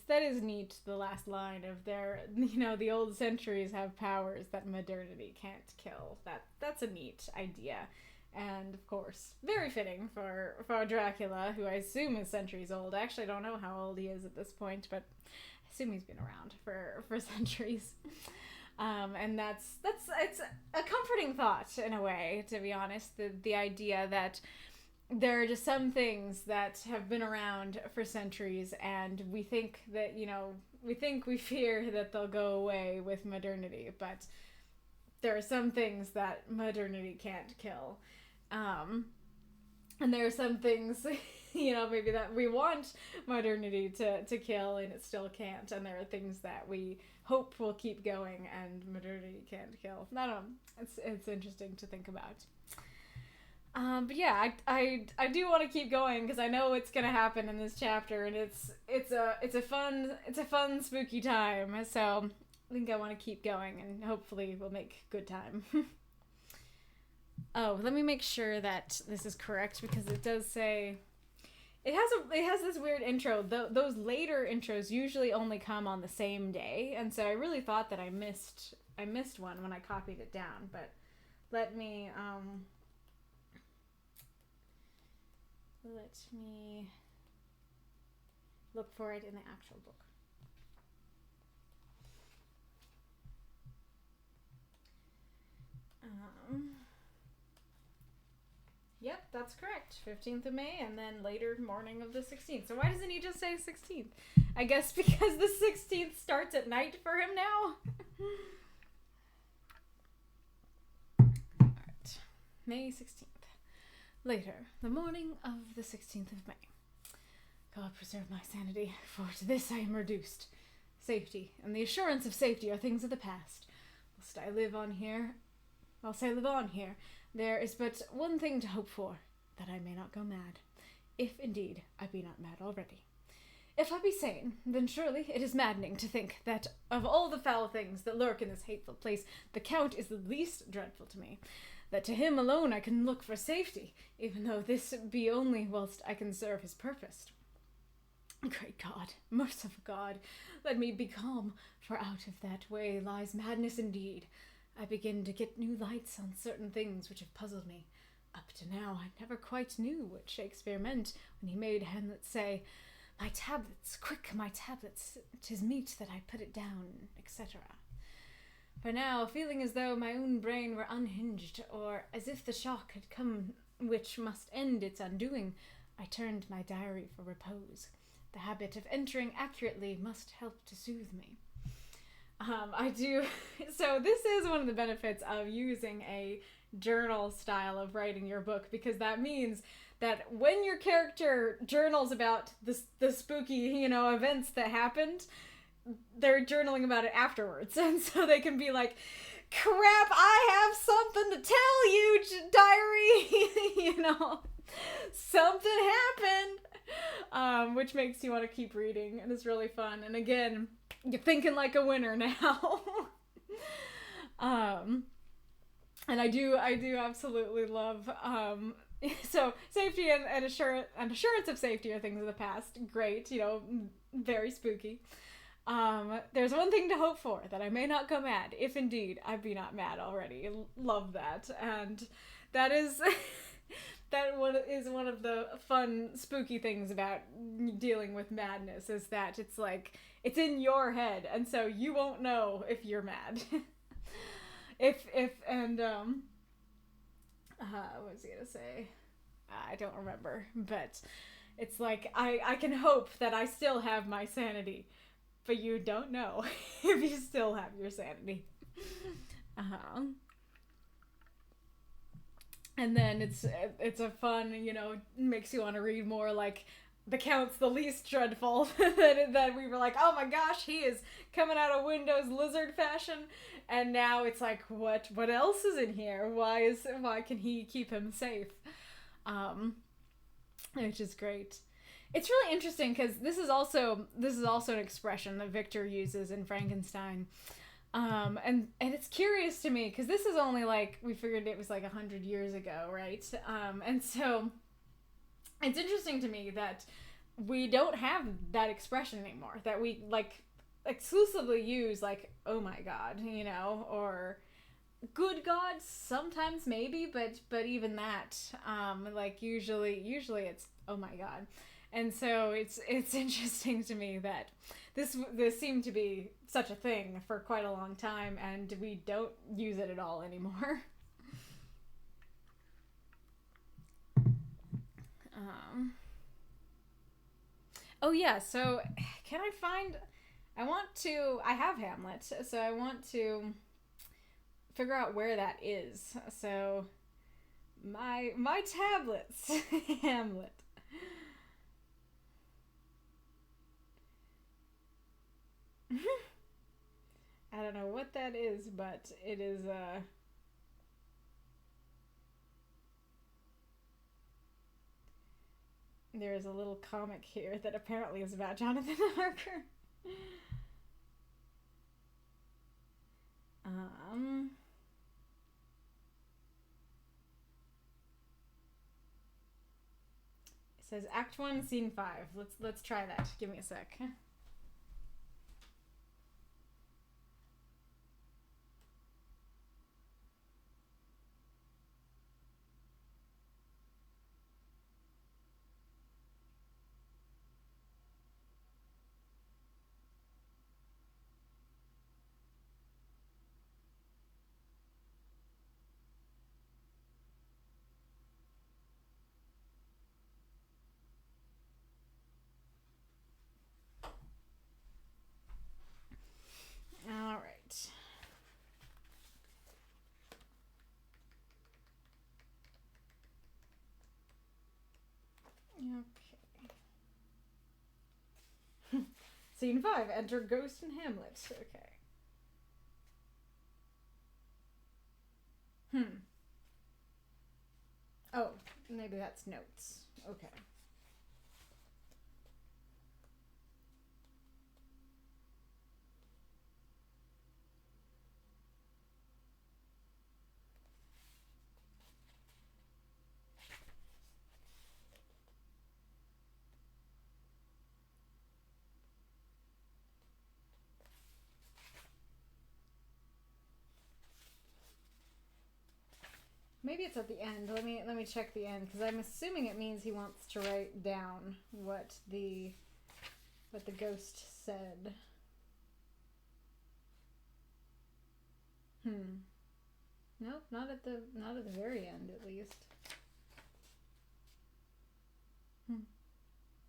That is neat, the last line of their, the old centuries have powers that modernity can't kill. That's a neat idea. And, of course, very fitting for Dracula, who I assume is centuries old. I actually don't know how old he is at this point, but I assume he's been around for centuries. And it's a comforting thought, in a way, to be honest. The idea that there are just some things that have been around for centuries, and we think that, we fear that they'll go away with modernity, but there are some things that modernity can't kill. And there are some things, maybe that we want modernity to kill and it still can't, and there are things that we hope will keep going and modernity can't kill. I don't know. It's interesting to think about. But yeah, I do want to keep going because I know what's gonna happen in this chapter, and it's a fun spooky time. So I think I want to keep going, and hopefully we'll make good time. Oh, let me make sure that this is correct, because it does say it has this weird intro. Those later intros usually only come on the same day, and so I really thought that I missed one when I copied it down. But let me look for it in the actual book. Yep, that's correct. 15th of May, and then later morning of the 16th. So why doesn't he just say 16th? I guess because the 16th starts at night for him now. Alright. May 16th. Later, the morning of the 16th of May. God preserve my sanity, for to this I am reduced. Safety, and the assurance of safety are things of the past. Whilst I live on here, there is but one thing to hope for, that I may not go mad, if indeed I be not mad already. If I be sane, then surely it is maddening to think that of all the foul things that lurk in this hateful place, the Count is the least dreadful to me, that to him alone I can look for safety, even though this be only whilst I can serve his purpose. Great God, merciful God, let me be calm, for out of that way lies madness indeed. I begin to get new lights on certain things which have puzzled me. Up to now I never quite knew what Shakespeare meant when he made Hamlet say, "My tablets, quick, my tablets, 'tis meet that I put it down," etc. For now, feeling as though my own brain were unhinged, or as if the shock had come which must end its undoing, I turned my diary for repose. The habit of entering accurately must help to soothe me. So this is one of the benefits of using a journal style of writing your book, because that means that when your character journals about the spooky, you know, events that happened, they're journaling about it afterwards. And so they can be like, crap, I have something to tell you, diary. You know, something happened. Which makes you want to keep reading, and it's really fun. And again, you're thinking like a winner now. And I do absolutely love, so safety and assurance of safety are things of the past. Great, you know, very spooky. There's one thing to hope for, that I may not go mad, if indeed I be not mad already. Love that. And that is one of the fun, spooky things about dealing with madness, is that it's like, it's in your head, and so you won't know if you're mad. What was I gonna say? I don't remember, but it's like, I can hope that I still have my sanity, but you don't know if you still have your sanity. And then it's a fun, you know, makes you want to read more, like, the Count's the least dreadful. that we were like, oh my gosh, he is coming out of Windows lizard fashion. And now it's like, what else is in here? Why can he keep him safe? Which is great. It's really interesting because this is also an expression that Victor uses in Frankenstein. And it's curious to me because this is only, like, we figured it was like 100 years ago, right? And so it's interesting to me that we don't have that expression anymore, that we, like, exclusively use, like, oh my god, you know, or good god sometimes, maybe, but even that, like, usually it's oh my god. And so it's interesting to me that this seemed to be such a thing for quite a long time, and we don't use it at all anymore. Oh yeah, so can I find... I have Hamlet, so I want to figure out where that is. So, my tablets, Hamlet. I don't know what that is, but it is, there is a little comic here that apparently is about Jonathan Harker. It says Act 1, Scene 5. Let's try that. Give me a sec. All right. Okay. Scene 5. Enter Ghost and Hamlet. Okay. Oh, maybe that's notes. Okay. Maybe it's at the end. Let me check the end, because I'm assuming it means he wants to write down what the ghost said. Nope, not at the very end, at least.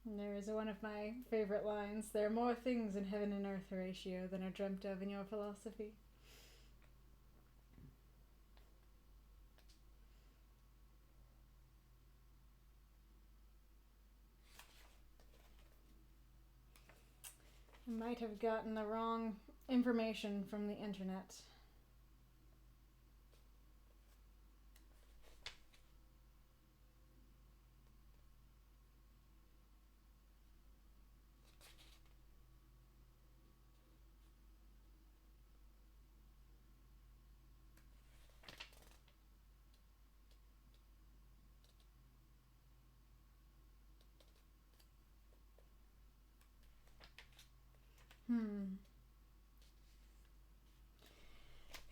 There is one of my favorite lines. There are more things in heaven and earth, Horatio, than are dreamt of in your philosophy. Might have gotten the wrong information from the internet.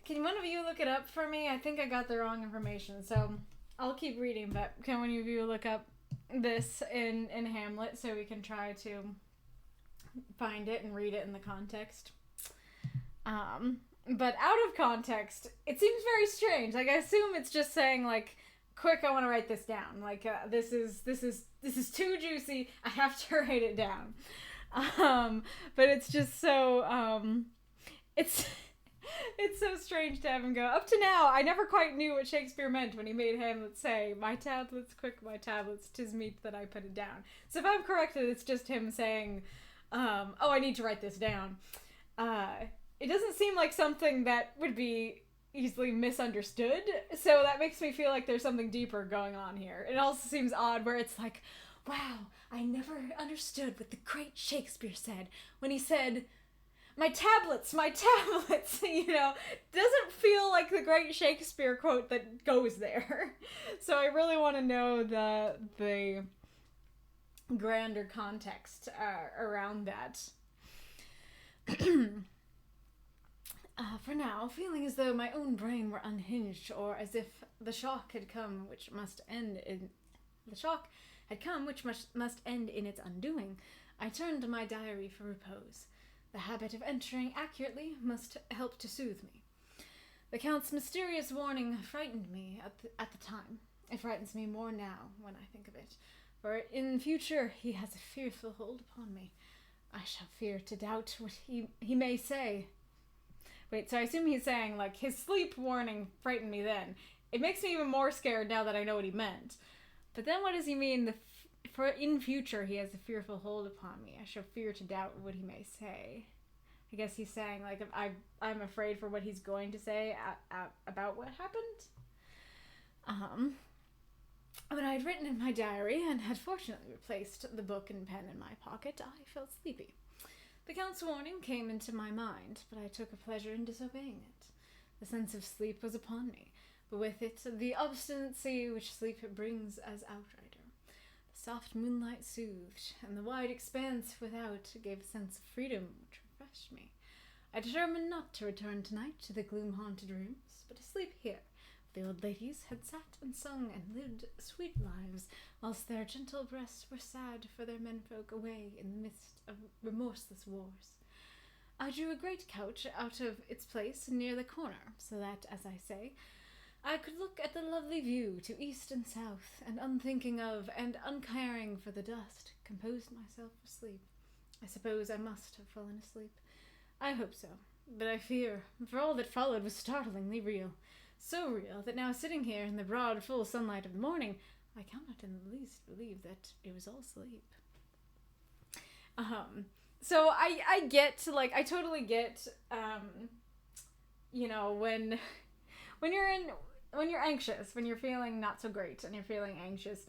Can one of you look it up for me? I think I got the wrong information, so I'll keep reading, but can one of you look up this in Hamlet so we can try to find it and read it in the context? But out of context, it seems very strange. Like, I assume it's just saying, like, quick, I want to write this down. Like, this is too juicy. I have to write it down. But it's just so, it's so strange to have him go, up to now, I never quite knew what Shakespeare meant when he made Hamlet say, my tablets, quick, my tablets, 'tis meet that I put it down. So if I'm corrected, it's just him saying, oh, I need to write this down. It doesn't seem like something that would be easily misunderstood, so that makes me feel like there's something deeper going on here. It also seems odd where it's like, wow, I never understood what the great Shakespeare said when he said, my tablets, you know, doesn't feel like the great Shakespeare quote that goes there. So I really want to know the grander context around that. For now, feeling as though my own brain were unhinged, or as if the shock had come which must end in its undoing, I turned to my diary for repose. The habit of entering accurately must help to soothe me. The Count's mysterious warning frightened me at the time. It frightens me more now when I think of it, for in future he has a fearful hold upon me. I shall fear to doubt what he may say. Wait, so I assume he's saying, like, his sleep warning frightened me then. It makes me even more scared now that I know what he meant. But then what does he mean, for in future he has a fearful hold upon me? I shall fear to doubt what he may say. I guess he's saying, like, I'm afraid for what he's going to say about what happened. When I had written in my diary and had fortunately replaced the book and pen in my pocket, I felt sleepy. The Count's warning came into my mind, but I took a pleasure in disobeying it. The sense of sleep was upon me, but with it the obstinacy which sleep brings as outrider. The soft moonlight soothed, and the wide expanse without gave a sense of freedom which refreshed me. I determined not to return tonight to the gloom-haunted rooms, but to sleep here. The old ladies had sat and sung and lived sweet lives, whilst their gentle breasts were sad for their menfolk away in the midst of remorseless wars. I drew a great couch out of its place near the corner, so that, as I say, I could look at the lovely view to east and south, and unthinking of and uncaring for the dust, composed myself for sleep. I suppose I must have fallen asleep. I hope so, but I fear, for all that followed was startlingly real. So real that now sitting here in the broad, full sunlight of the morning, I cannot in the least believe that it was all sleep. So I get, like, I totally get, you know, when you're anxious, when you're feeling not so great and you're feeling anxious,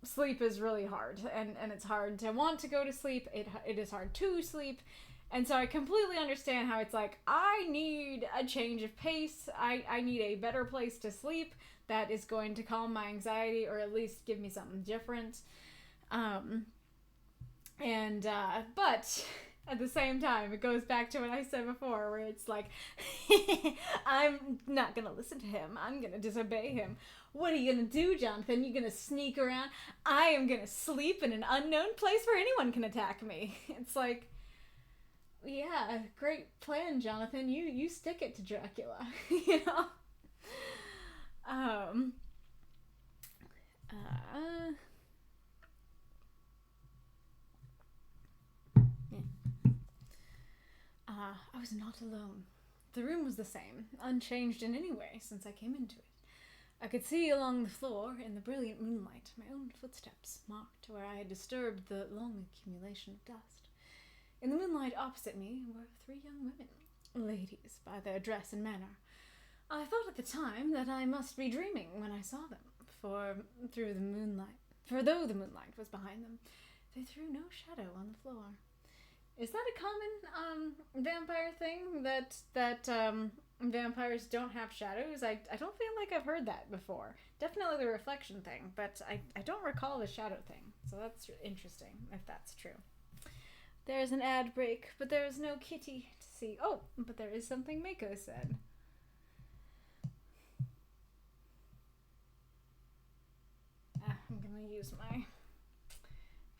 sleep is really hard, and it's hard to want to go to sleep. It is hard to sleep. And so I completely understand how it's like, I need a change of pace. I need a better place to sleep that is going to calm my anxiety, or at least give me something different. But at the same time, it goes back to what I said before, where it's like, I'm not going to listen to him. I'm going to disobey him. What are you going to do, Jonathan? You going to sneak around? I am going to sleep in an unknown place where anyone can attack me. It's like, yeah, great plan, Jonathan. You stick it to Dracula, you know? I was not alone. The room was the same, unchanged in any way since I came into it. I could see along the floor, in the brilliant moonlight, my own footsteps, marked where I had disturbed the long accumulation of dust. In the moonlight opposite me were 3 young women, ladies by their dress and manner. I thought at the time that I must be dreaming when I saw them, for though the moonlight was behind them, they threw no shadow on the floor. Is that a common vampire thing that vampires don't have shadows? I don't feel like I've heard that before. Definitely the reflection thing, but I don't recall the shadow thing. So that's interesting if that's true. There's an ad break, but there is no kitty to see. Oh, but there is something Mako said. I'm gonna use my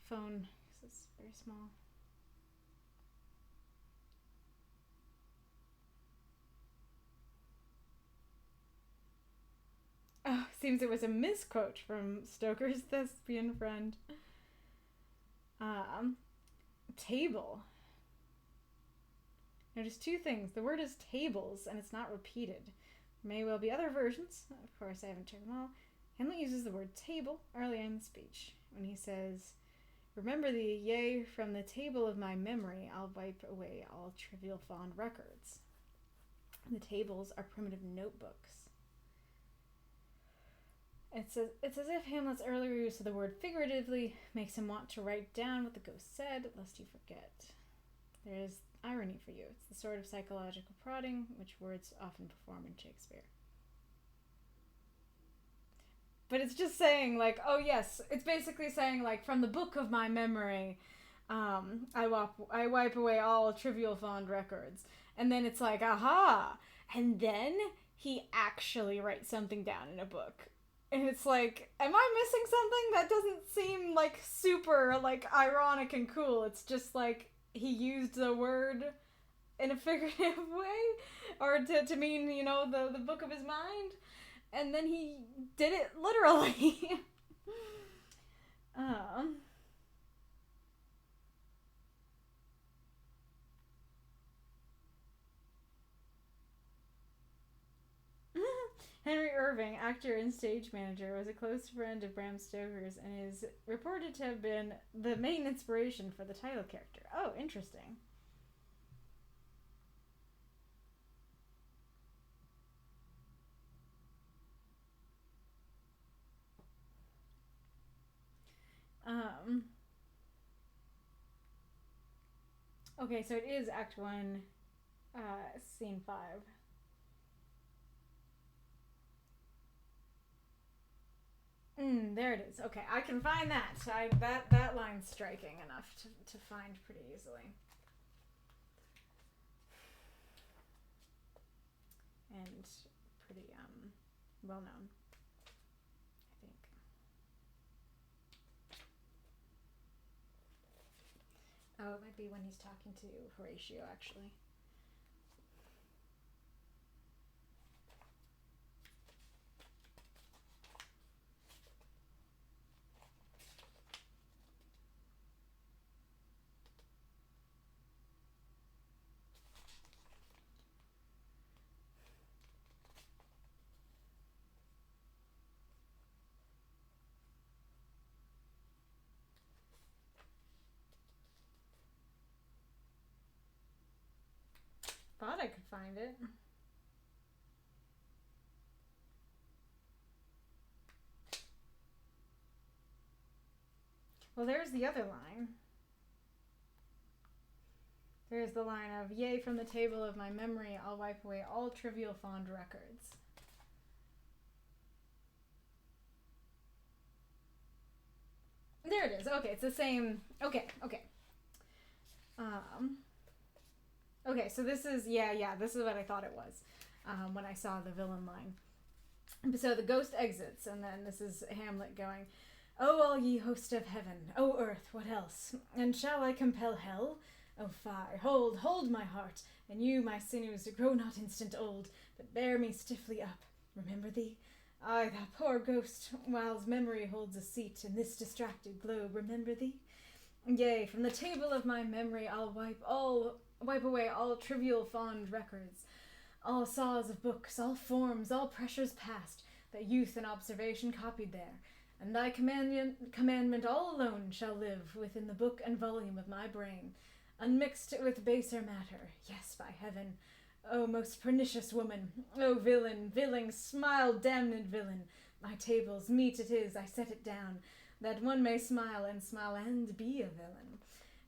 phone because it's very small. Oh, seems it was a misquote from Stoker's thespian friend. Table. Notice 2 things. The word is tables, and it's not repeated. There may well be other versions. Of course, I haven't checked them all. Hamlet uses the word table earlier in the speech when he says, "Remember thee, yea, from the table of my memory I'll wipe away all trivial fond records." The tables are primitive notebooks. It's as if Hamlet's earlier use of the word figuratively makes him want to write down what the ghost said, lest he forget. There is irony for you. It's the sort of psychological prodding which words often perform in Shakespeare. But it's just saying, like, oh yes, it's basically saying, like, from the book of my memory, I wipe away all trivial fond records. And then it's like, aha! And then he actually writes something down in a book. And it's like, am I missing something? That doesn't seem, like, super, like, ironic and cool. It's just, like, he used the word in a figurative way, or to mean, you know, the book of his mind. And then he did it literally. Henry Irving, actor and stage manager, was a close friend of Bram Stoker's and is reported to have been the main inspiration for the title character. Oh, interesting. Okay, so it is Act 1, Scene 5. There it is. Okay, I can find that. That line's striking enough to find pretty easily. And pretty well known, I think. Oh, it might be when he's talking to Horatio, actually. Thought I could find it. Well, there's the other line. There's the line of, "Yea, from the table of my memory, I'll wipe away all trivial fond records." There it is. Okay, it's the same. Okay. Okay, so this is, this is what I thought it was when I saw the villain line. So the ghost exits, and then this is Hamlet going, "O all ye host of heaven, O earth, what else? And shall I compel hell? O fire, hold my heart, and you, my sinews, grow not instant old, but bear me stiffly up. Remember thee? Ay, thou poor ghost, whiles memory holds a seat in this distracted globe, remember thee? Yea, from the table of my memory I'll wipe away all trivial fond records, all saws of books, all forms, all pressures past, that youth and observation copied there, and thy commandment all alone shall live within the book and volume of my brain. unmixed with baser matter. Yes, by heaven. O most pernicious woman! O villain, villain, smile, damned villain! My table's meat it is, I set it down, that one may smile and be a villain.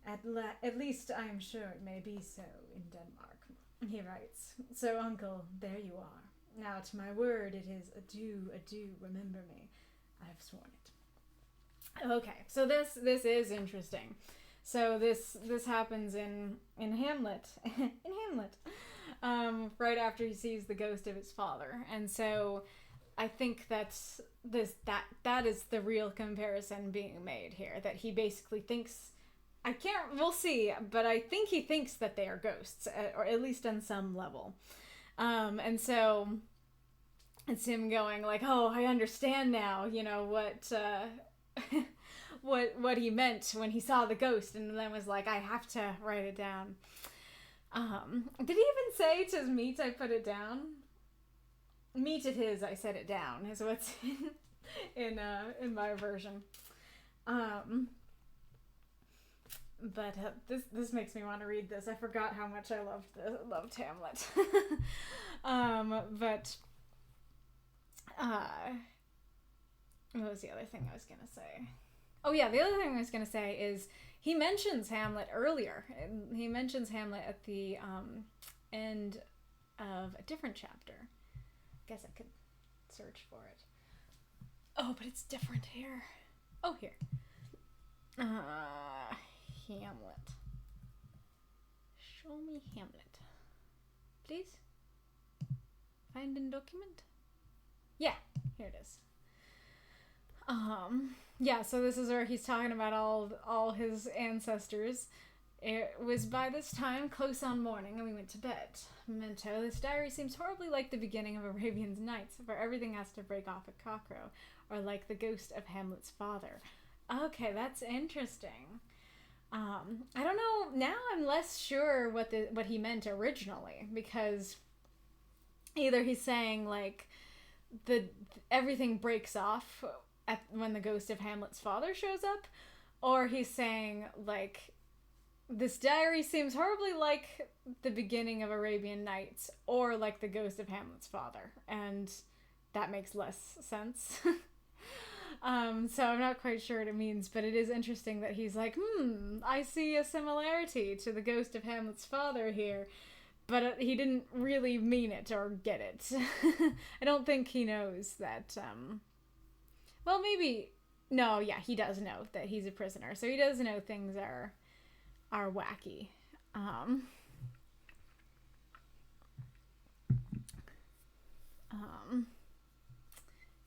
At least I am sure it may be so in Denmark. He writes, so uncle, there you are. Now to my word it is adieu, adieu, remember me. I have sworn it. Okay, so this is interesting. So this happens in Hamlet. In Hamlet. Right after he sees the ghost of his father. And so I think that is the real comparison being made here. That he basically thinks, we'll see, but I think he thinks that they are ghosts, or at least on some level. And so it's him going like, oh, I understand now, what he meant when he saw the ghost, and then was like, I have to write it down. Did he even say to meat I put it down? Meat it is, I set it down, is what's in my version. But this makes me want to read this. I forgot how much I loved Hamlet. What was the other thing I was gonna say? Oh yeah, the other thing I was gonna say is he mentions Hamlet earlier. He mentions Hamlet at the end of a different chapter. Guess I could search for it. Oh, but it's different here. Oh, here. Hamlet. Show me Hamlet. Please? Find in document? Yeah, here it is. Yeah, so this is where he's talking about all his ancestors. It was by this time close on morning, and we went to bed. Memento, this diary seems horribly like the beginning of Arabian Nights, where everything has to break off at cockcrow, or like the ghost of Hamlet's father. Okay, that's interesting. I don't know, now I'm less sure what he meant originally, because either he's saying, like, everything breaks off when the ghost of Hamlet's father shows up, or he's saying, like, this diary seems horribly like the beginning of Arabian Nights, or like the ghost of Hamlet's father, and that makes less sense. So I'm not quite sure what it means, but it is interesting that he's like, I see a similarity to the ghost of Hamlet's father here, but he didn't really mean it or get it. I don't think he knows that, well, maybe, no, yeah, he does know that he's a prisoner, so he does know things are wacky.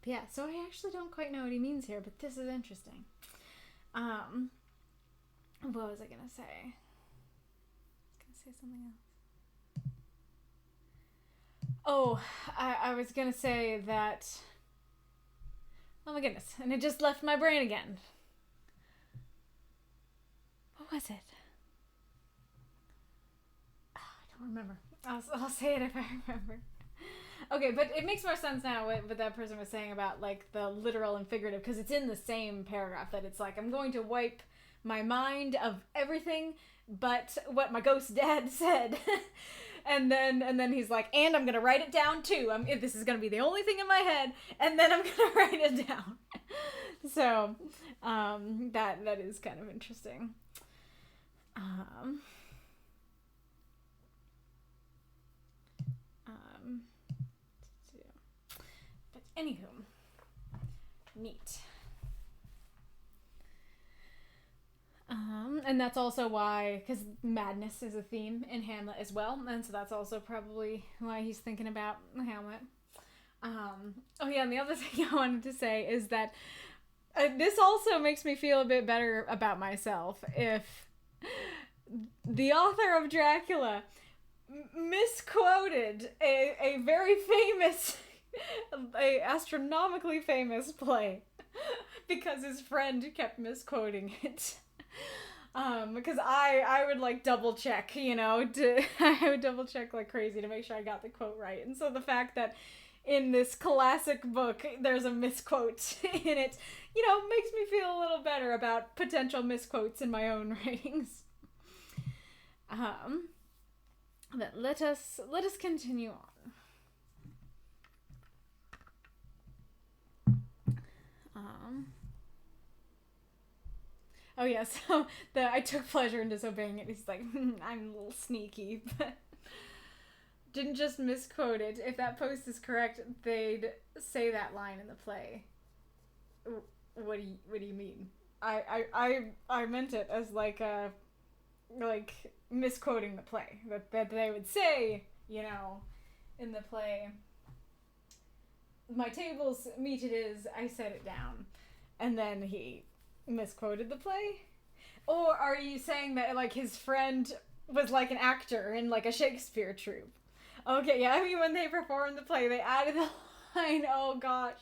Yeah, so I actually don't quite know what he means here, but this is interesting. What was I gonna say? I was gonna say something else. Oh, I was gonna say that... Oh my goodness, and it just left my brain again. What was it? Oh, I don't remember. I'll say it if I remember. Okay, but it makes more sense now what that person was saying about, like, the literal and figurative, because it's in the same paragraph that it's like, I'm going to wipe my mind of everything but what my ghost dad said. and then he's like, and I'm going to write it down too. This is going to be the only thing in my head, and then I'm going to write it down. So, that is kind of interesting. But anywho, neat. And that's also why, because madness is a theme in Hamlet as well, and so that's also probably why he's thinking about Hamlet. Oh yeah, and the other thing I wanted to say is that this also makes me feel a bit better about myself if the author of Dracula misquoted a very famous, a astronomically famous play because his friend kept misquoting it. Because I would like double check, I would double check like crazy to make sure I got the quote right. And so the fact that in this classic book there's a misquote in it, makes me feel a little better about potential misquotes in my own writings. Um, but let us continue on. Oh yeah, so I took pleasure in disobeying it. He's like, I'm a little sneaky, but didn't just misquote it. If that post is correct, they'd say that line in the play. What do you mean? I meant it as like misquoting the play. That they would say, in the play, my table's meat it is, I set it down. And then he misquoted the play? Or are you saying that like his friend was like an actor in like a Shakespeare troupe? Okay, yeah, I mean when they performed the play, they added the line, oh gosh.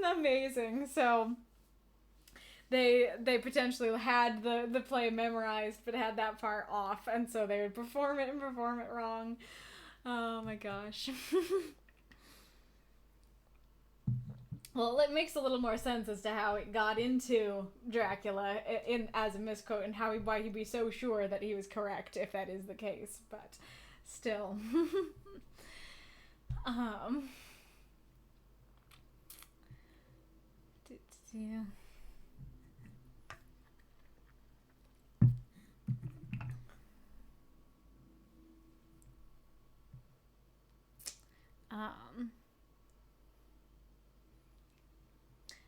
Amazing. So they potentially had the play memorized but had that part off, and so they would perform it wrong. Oh my gosh. Well, it makes a little more sense as to how it got into Dracula as a misquote, and why he'd be so sure that he was correct if that is the case. But still, yeah.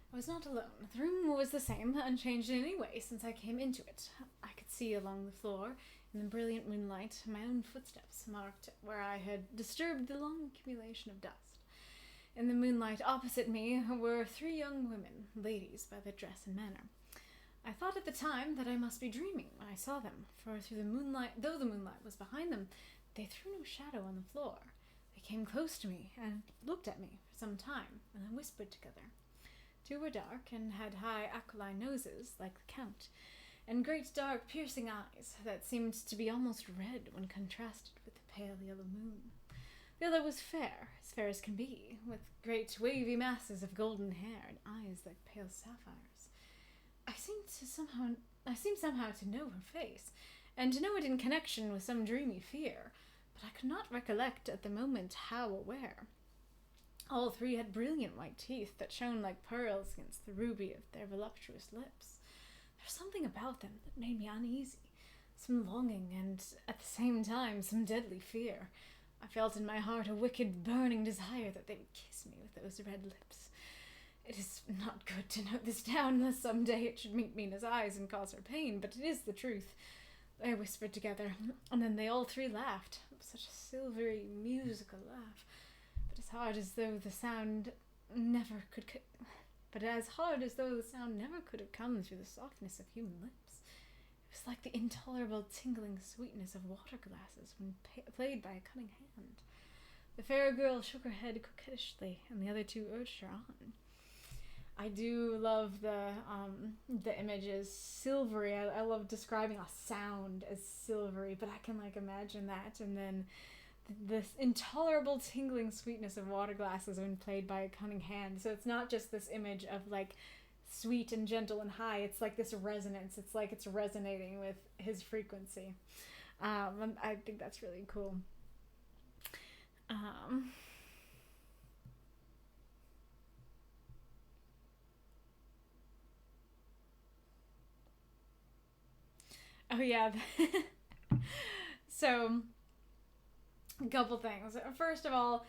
I was not alone. The room was the same, unchanged in any way since I came into it. I could see along the floor, in the brilliant moonlight, my own footsteps marked where I had disturbed the long accumulation of dust. In the moonlight opposite me were 3 young women, ladies by their dress and manner. I thought at the time that I must be dreaming when I saw them, for though the moonlight was behind them, they threw no shadow on the floor. They came close to me and looked at me for some time, and then whispered together. 2 were dark and had high aquiline noses, like the Count, and great dark piercing eyes that seemed to be almost red when contrasted with the pale yellow moon. The other was as fair as can be, with great wavy masses of golden hair and eyes like pale sapphires. I seemed somehow to know her face, and to know it in connection with some dreamy fear, but I could not recollect at the moment how or where. All 3 had brilliant white teeth that shone like pearls against the ruby of their voluptuous lips. There was something about them that made me uneasy, some longing and, at the same time, some deadly fear. I felt in my heart a wicked, burning desire that they would kiss me with those red lips. It is not good to note this down, lest some day it should meet Mina's eyes and cause her pain, but it is the truth. They whispered together, and then they all 3 laughed. Such a silvery, musical laugh. As hard as though the sound never could have come through the softness of human lips. It was like the intolerable tingling sweetness of water glasses when played by a cunning hand. The fair girl shook her head coquettishly, and the other 2 urged her on. I do love the image as silvery. I love describing a sound as silvery, but I can imagine that, and then this intolerable tingling sweetness of water glasses when played by a cunning hand. So it's not just this image of sweet and gentle and high. It's like this resonance. It's like it's resonating with his frequency. I think that's really cool. Oh yeah. So a couple things. First of all,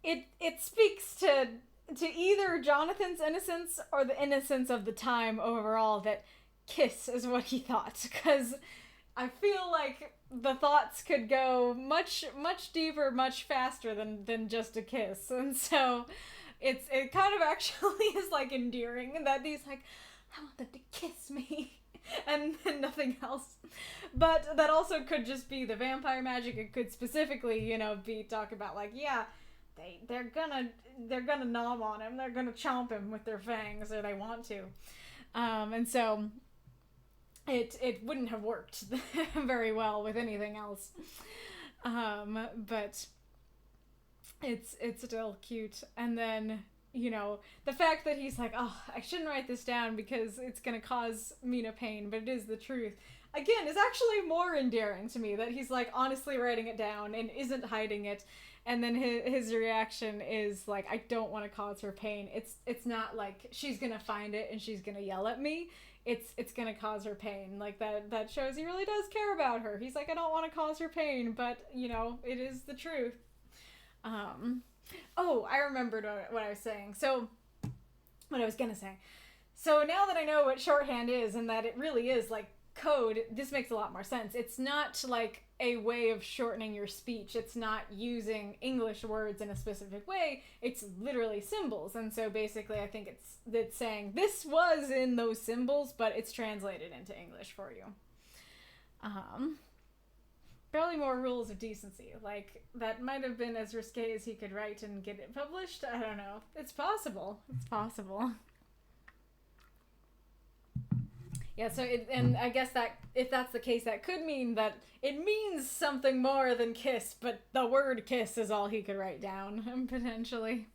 it speaks to either Jonathan's innocence or the innocence of the time overall that kiss is what he thought, because I feel like the thoughts could go much deeper, much faster than just a kiss, and so it kind of actually is endearing that he's I want them to kiss me. And nothing else. But that also could just be the vampire magic. It could specifically, be talk about they're gonna nom on him. They're gonna chomp him with their fangs, or they want to. And so it wouldn't have worked very well with anything else. But it's still cute. And then the fact that he's I shouldn't write this down because it's going to cause Mina pain, but it is the truth. again, is actually more endearing to me, that he's like honestly writing it down and isn't hiding it. And then his reaction is like, I don't want to cause her pain. It's not like she's gonna find it and she's gonna yell at me. It's gonna cause her pain. Like that shows he really does care about her. He's like, I don't want to cause her pain, but you know, it is the truth. Oh, I remembered what I was saying. So, what I was gonna say. So now that I know what shorthand is and that it really is like code, this makes a lot more sense. It's not like a way of shortening your speech. It's not using English words in a specific way. It's literally symbols. And so basically I think it's saying this was in those symbols, but it's translated into English for you. Probably more rules of decency. Like, that might have been as risque as he could write and get it published. I don't know. It's possible. It's possible. Yeah, so and I guess that if that's the case, that could mean that it means something more than kiss, but the word kiss is all he could write down, potentially.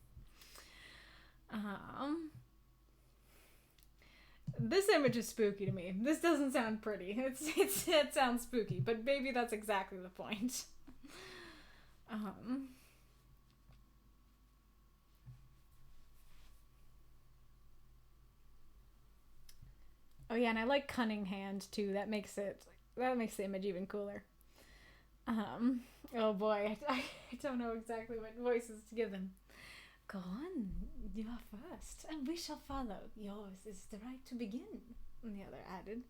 This image is spooky to me. This doesn't sound pretty. It sounds spooky, but maybe that's exactly the point. Oh yeah, and I like cunning hand too. That makes the image even cooler. Oh boy, I don't know exactly what voices to give them. Go on, you are first, and we shall follow. Yours is the right to begin, the other added.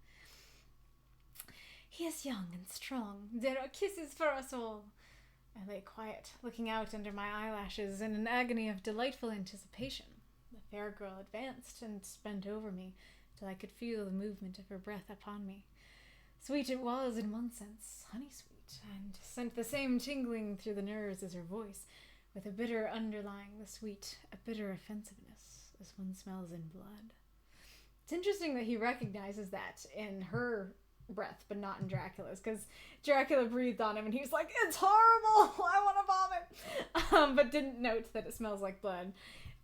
He is young and strong. There are kisses for us all. I lay quiet, looking out under my eyelashes in an agony of delightful anticipation. The fair girl advanced and bent over me, till I could feel the movement of her breath upon me. Sweet it was in one sense, honey-sweet, and sent the same tingling through the nerves as her voice, with a bitter underlying the sweet, a bitter offensiveness, as one smells in blood. It's interesting that he recognizes that in her breath, but not in Dracula's, because Dracula breathed on him and he was like, it's horrible, I want to vomit, but didn't note that it smells like blood.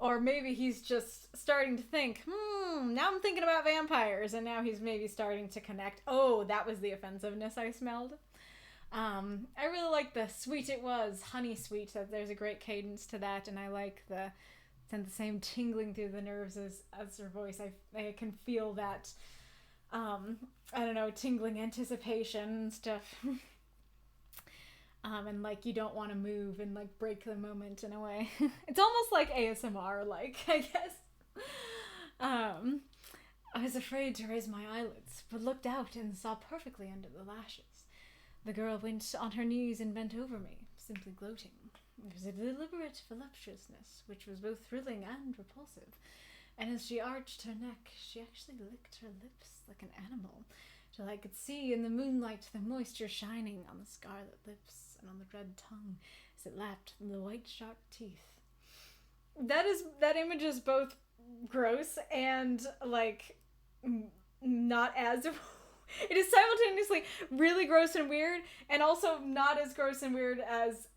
Or maybe he's just starting to think, now I'm thinking about vampires, and now he's maybe starting to connect, oh, that was the offensiveness I smelled. I really like the sweet it was, honey sweet, that there's a great cadence to that, and I like the same tingling through the nerves as her voice. I can feel that, I don't know, tingling anticipation and stuff. And like you don't want to move and like break the moment in a way. It's almost like ASMR, like, I guess. I was afraid to raise my eyelids, but looked out and saw perfectly under the lashes. The girl went on her knees and bent over me, simply gloating. It was a deliberate voluptuousness, which was both thrilling and repulsive. And as she arched her neck, she actually licked her lips like an animal, till I could see in the moonlight the moisture shining on the scarlet lips and on the red tongue as it lapped the white sharp teeth. That image is both gross and like not as it is simultaneously really gross and weird, and also not as gross and weird as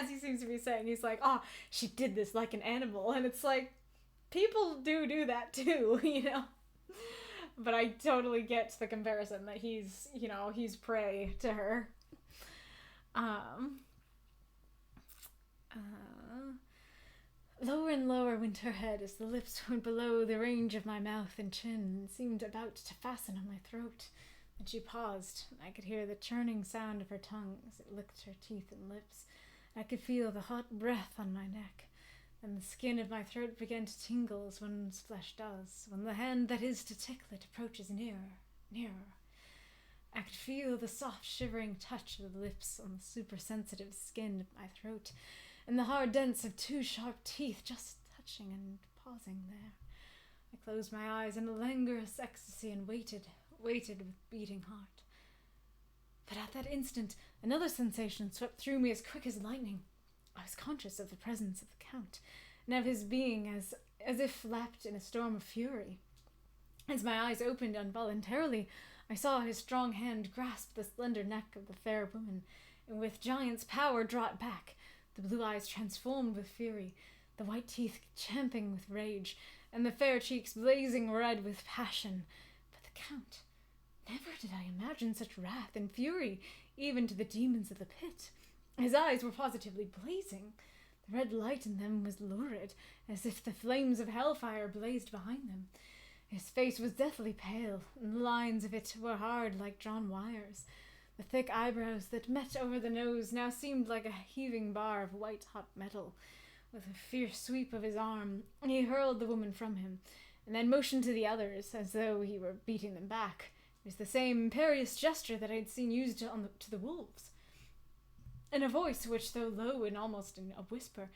he seems to be saying. He's like, oh, she did this like an animal, and it's like, people do that too, you know? But I totally get the comparison that he's prey to her. Lower and lower went her head as the lips went below the range of my mouth and chin and seemed about to fasten on my throat. Then she paused, and I could hear the churning sound of her tongue as it licked her teeth and lips. I could feel the hot breath on my neck. Then the skin of my throat began to tingle as one's flesh does, when the hand that is to tickle it approaches nearer, nearer. I could feel the soft shivering touch of the lips on the super-sensitive skin of my throat, and the hard dents of two sharp teeth just touching and pausing there. I closed my eyes in a languorous ecstasy and waited with beating heart. But at that instant, another sensation swept through me as quick as lightning. I was conscious of the presence of the Count, and of his being as if lapped in a storm of fury. As my eyes opened involuntarily, I saw his strong hand grasp the slender neck of the fair woman, and with giant's power draw it back, the blue eyes transformed with fury, the white teeth champing with rage, and the fair cheeks blazing red with passion. But the Never did I imagine such wrath and fury, even to the demons of the pit. His eyes were positively blazing. The red light in them was lurid, as if the flames of hellfire blazed behind them. His face was deathly pale, and the lines of it were hard like drawn wires. The thick eyebrows that met over the nose now seemed like a heaving bar of white-hot metal. With a fierce sweep of his arm, he hurled the woman from him, and then motioned to the others, as though he were beating them back. It was the same imperious gesture that I had seen used to the wolves. In a voice which, though low and almost in a whisper,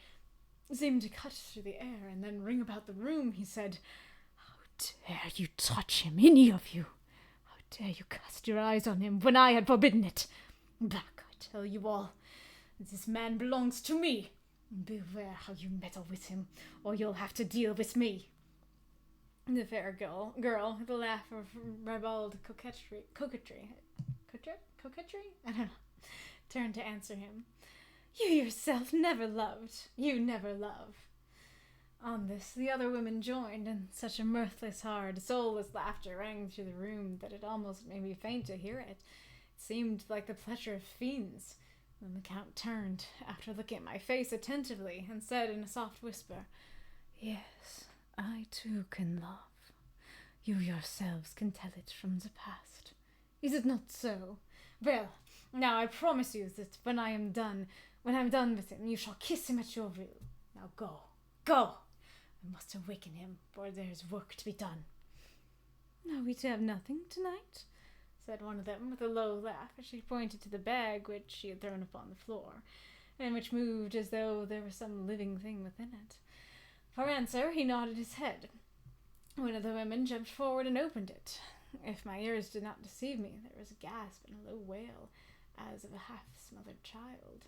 seemed to cut through the air and then ring about the room, he said, "How dare you touch him, any of you? How dare you cast your eyes on him when I had forbidden it? Back, I tell you all. This man belongs to me. Beware how you meddle with him, or you'll have to deal with me." The fair girl, with a laugh of ribald coquetry, I don't know, turned to answer him. "You yourself never loved. You never love." On this, the other women joined, and such a mirthless, hard, soulless laughter rang through the room that it almost made me faint to hear it. It seemed like the pleasure of fiends. Then the Count turned, after looking at my face attentively, and said in a soft whisper, "Yes, I too can love. You yourselves can tell it from the past. Is it not so? Well, now I promise you that when I'm done with him, you shall kiss him at your will. Now go, go! I must awaken him, for there's work to be done." "Are we to have nothing tonight?" said one of them with a low laugh as she pointed to the bag which she had thrown upon the floor, and which moved as though there was some living thing within it. For answer, he nodded his head. One of the women jumped forward and opened it. If my ears did not deceive me, there was a gasp and a low wail, as of a half-smothered child.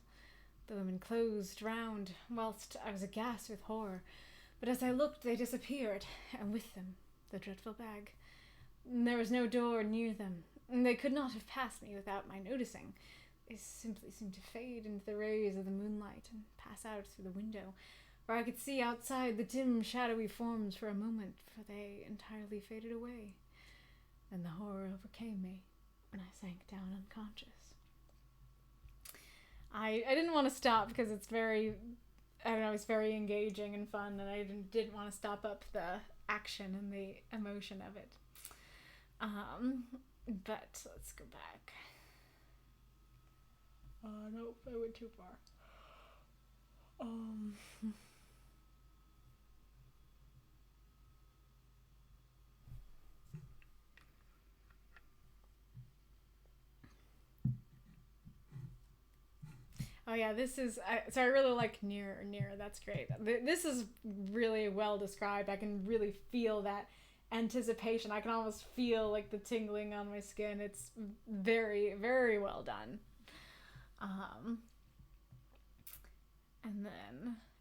The women closed round, whilst I was aghast with horror, but as I looked they disappeared, and with them the dreadful bag. There was no door near them, and they could not have passed me without my noticing. They simply seemed to fade into the rays of the moonlight and pass out through the window, where I could see outside the dim, shadowy forms for a moment, for they entirely faded away. Then the horror overcame me, and I sank down unconscious. I didn't want to stop because it's very, it's very engaging and fun, and I didn't want to stop up the action and the emotion of it. But let's go back. Nope, I went too far. Oh yeah, this is, so I really like near, that's great. This is really well described. I can really feel that anticipation. I can almost feel like the tingling on my skin. It's very, very well done.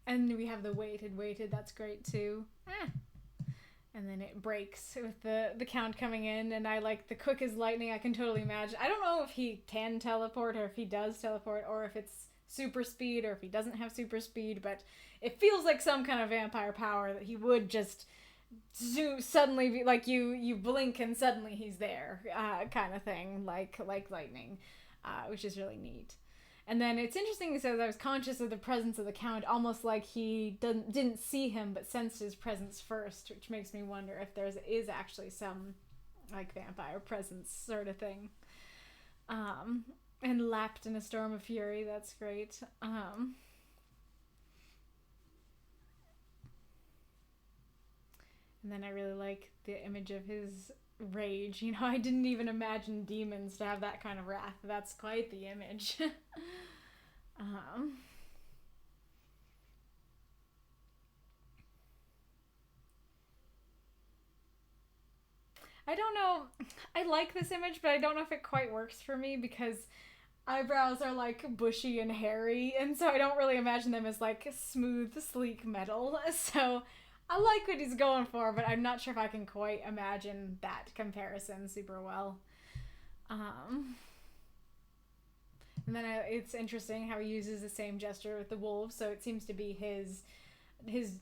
And we have the waited, that's great too. And then it breaks with the Count coming in, and I like the quick as lightning. I can totally imagine. I don't know if he can teleport, or if he does teleport, or if it's super speed, or if he doesn't have super speed, but it feels like some kind of vampire power that he would just suddenly be like, you blink and suddenly he's there, kind of thing, like lightning, which is really neat. And then it's interesting, he says, I was conscious of the presence of the Count, almost like he didn't see him, but sensed his presence first, which makes me wonder if there is actually some, like, vampire presence sort of thing. And lapped in a storm of fury, that's great. And then I really like the image of his rage. You know, I didn't even imagine demons to have that kind of wrath. That's quite the image. I don't know. I like this image, but I don't know if it quite works for me because eyebrows are like bushy and hairy, and so I don't really imagine them as like smooth, sleek metal. So I like what he's going for, but I'm not sure if I can quite imagine that comparison super well. And then it's interesting how he uses the same gesture with the wolves, so it seems to be his his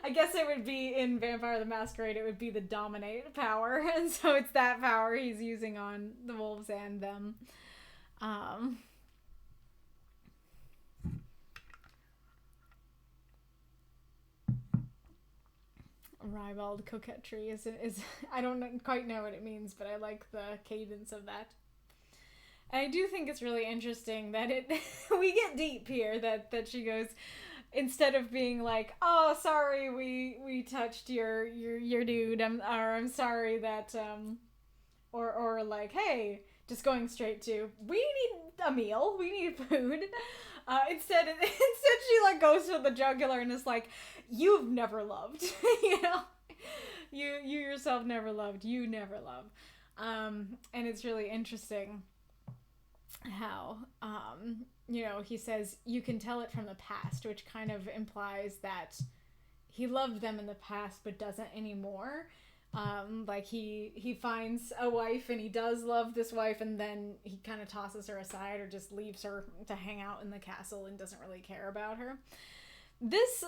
I guess it would be in Vampire the Masquerade, it would be the dominate power, and so it's that power he's using on the wolves and them. Ribald coquetry is I don't quite know what it means, but I like the cadence of that. And I do think it's really interesting that we get deep here, that she goes, instead of being like, oh, sorry, we touched your dude, I'm sorry that or like, hey, just going straight to, we need a meal, we need food. Instead she like goes to the jugular and is like, you've never loved. You know, you yourself never loved, you never love. And it's really interesting how he says you can tell it from the past, which kind of implies that he loved them in the past but doesn't anymore. Like he finds a wife and he does love this wife, and then he kind of tosses her aside or just leaves her to hang out in the castle and doesn't really care about her. This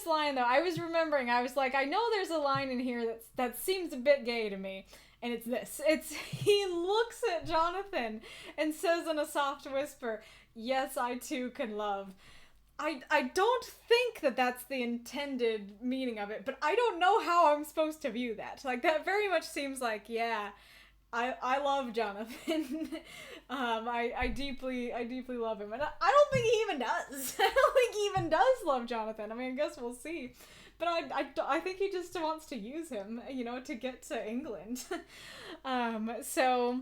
line though, I was remembering, I was like, I know there's a line in here that seems a bit gay to me. And it's this. He looks at Jonathan and says in a soft whisper, yes, I too can love. I don't think that that's the intended meaning of it, but I don't know how I'm supposed to view that. Like, that very much seems like, yeah, I love Jonathan. I deeply love him. And I don't think he even does. I don't think he even does love Jonathan. I mean, I guess we'll see. But I think he just wants to use him, to get to England. So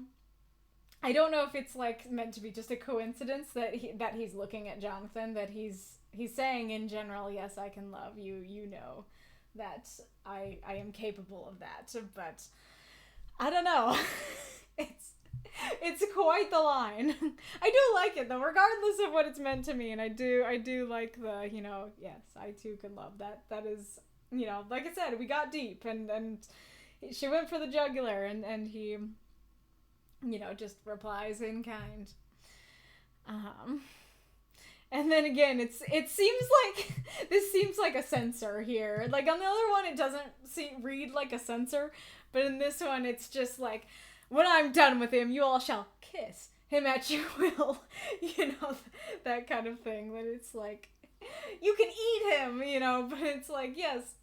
I don't know if it's like meant to be just a coincidence that he's looking at Jonathan, that he's saying in general, yes, I can love you. You know that I am capable of that. But I don't know. It's quite the line. I do like it though, regardless of what it's meant to mean. I do like the, yes, I too can love that. That is, like I said, we got deep, and she went for the jugular, and he, just replies in kind. And then again, it seems like this seems like a censor here. Like on the other one, it doesn't read like a censor, but in this one, it's just like, when I'm done with him, you all shall kiss him at your will. That kind of thing. That it's like, you can eat him, but it's like, yes,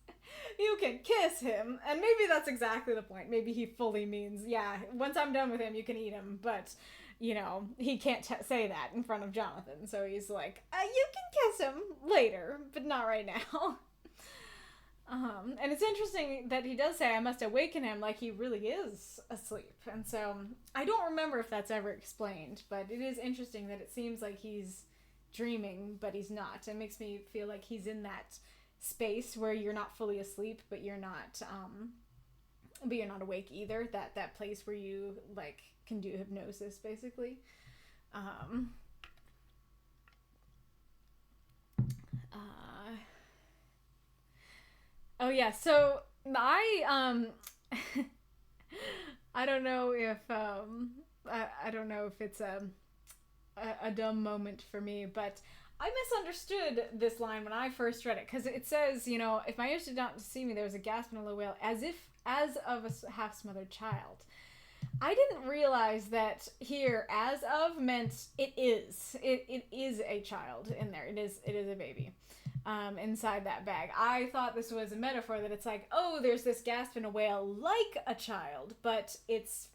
you can kiss him. And maybe that's exactly the point. Maybe he fully means, yeah, once I'm done with him, you can eat him. But, he can't say that in front of Jonathan. So he's like, you can kiss him later, but not right now. And it's interesting that he does say, I must awaken him, like he really is asleep. And so I don't remember if that's ever explained, but it is interesting that it seems like he's dreaming, but he's not. It makes me feel like he's in that space where you're not fully asleep, but you're not awake either. That place where you like can do hypnosis, basically. Oh yeah, so I I don't know if I don't know if it's a dumb moment for me, but I misunderstood this line when I first read it, because it says, if my ears did not deceive me, there was a gasp and a low wail, as of a half-smothered child. I didn't realize that here, as of meant it is a child in there. It is a baby. Inside that bag. I thought this was a metaphor, that it's like, oh, there's this gasp and a wail like a child, but it's,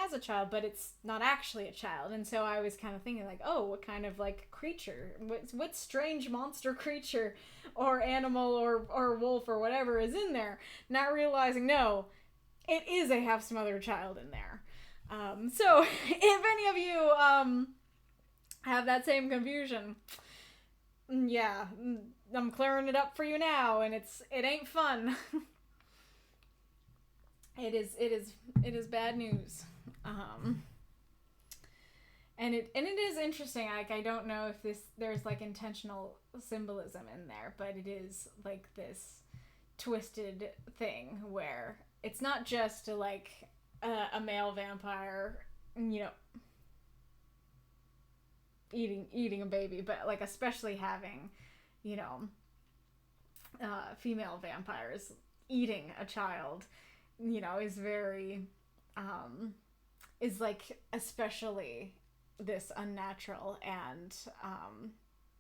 as a child, but it's not actually a child. And so I was kind of thinking like, oh, what kind of like creature, what strange monster creature or animal or wolf or whatever is in there, not realizing, no, it is a half-smothered child in there. So if any of you have that same confusion, yeah, I'm clearing it up for you now, and it ain't fun. It is bad news. And it is interesting. Like, I don't know if there's like intentional symbolism in there, but it is like this twisted thing where it's not just like a male vampire, eating a baby, but like especially having, female vampires eating a child, is very, is like especially this unnatural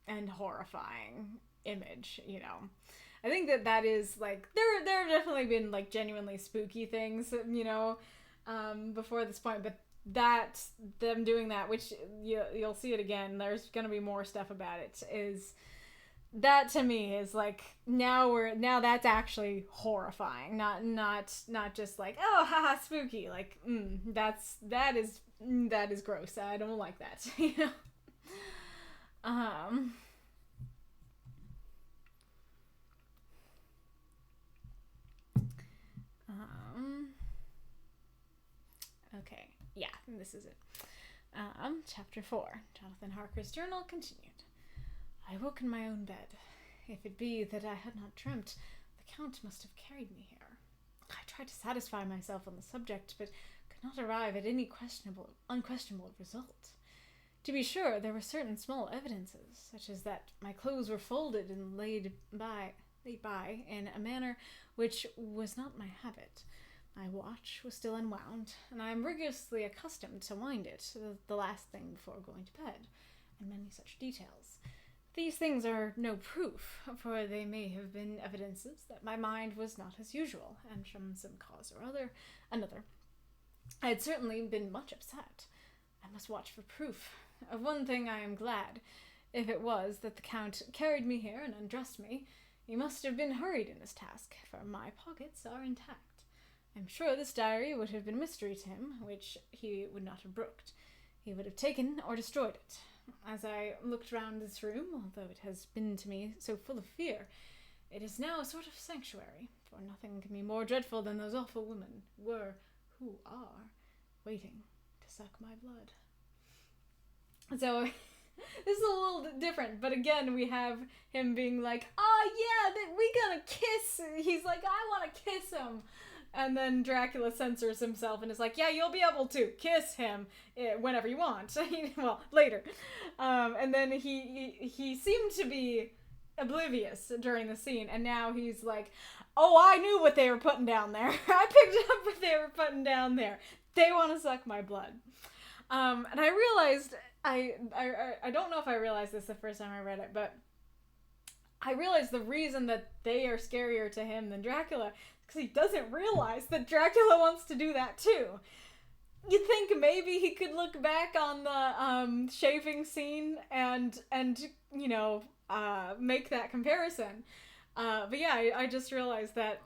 and horrifying image, I think that is like there have definitely been like genuinely spooky things, before this point, but them doing that, which you'll see it again, there's gonna be more stuff about it, is that to me is like now that's actually horrifying, not just like, oh haha spooky, like that is gross, I don't like that. Okay, yeah, this is it. Chapter 4. Jonathan Harker's journal continued. I woke in my own bed. If it be that I had not dreamt, the Count must have carried me here. I tried to satisfy myself on the subject, but could not arrive at any unquestionable result. To be sure, there were certain small evidences, such as that my clothes were folded and laid by in a manner which was not my habit. My watch was still unwound, and I am rigorously accustomed to wind it the last thing before going to bed, and many such details. These things are no proof, for they may have been evidences that my mind was not as usual, and from some cause or another, I had certainly been much upset. I must watch for proof. Of one thing I am glad, if it was that the Count carried me here and undressed me. He must have been hurried in his task, for my pockets are intact. I'm sure this diary would have been a mystery to him, which he would not have brooked. He would have taken or destroyed it. As I looked round this room, although it has been to me so full of fear, it is now a sort of sanctuary, for nothing can be more dreadful than those awful women who are waiting to suck my blood. So this is a little different, but again, we have him being like, oh yeah, we gonna kiss. He's like, I want to kiss him. And then Dracula censors himself and is like, yeah, you'll be able to kiss him whenever you want. Well, later. And then he seemed to be oblivious during the scene, and now he's like, oh, I knew what they were putting down there. I picked up what they were putting down there. They want to suck my blood. And I realized, I don't know if I realized this the first time I read it, but I realized the reason that they are scarier to him than Dracula, because he doesn't realize that Dracula wants to do that too. You'd think maybe he could look back on the shaving scene and make that comparison. But yeah, I just realized that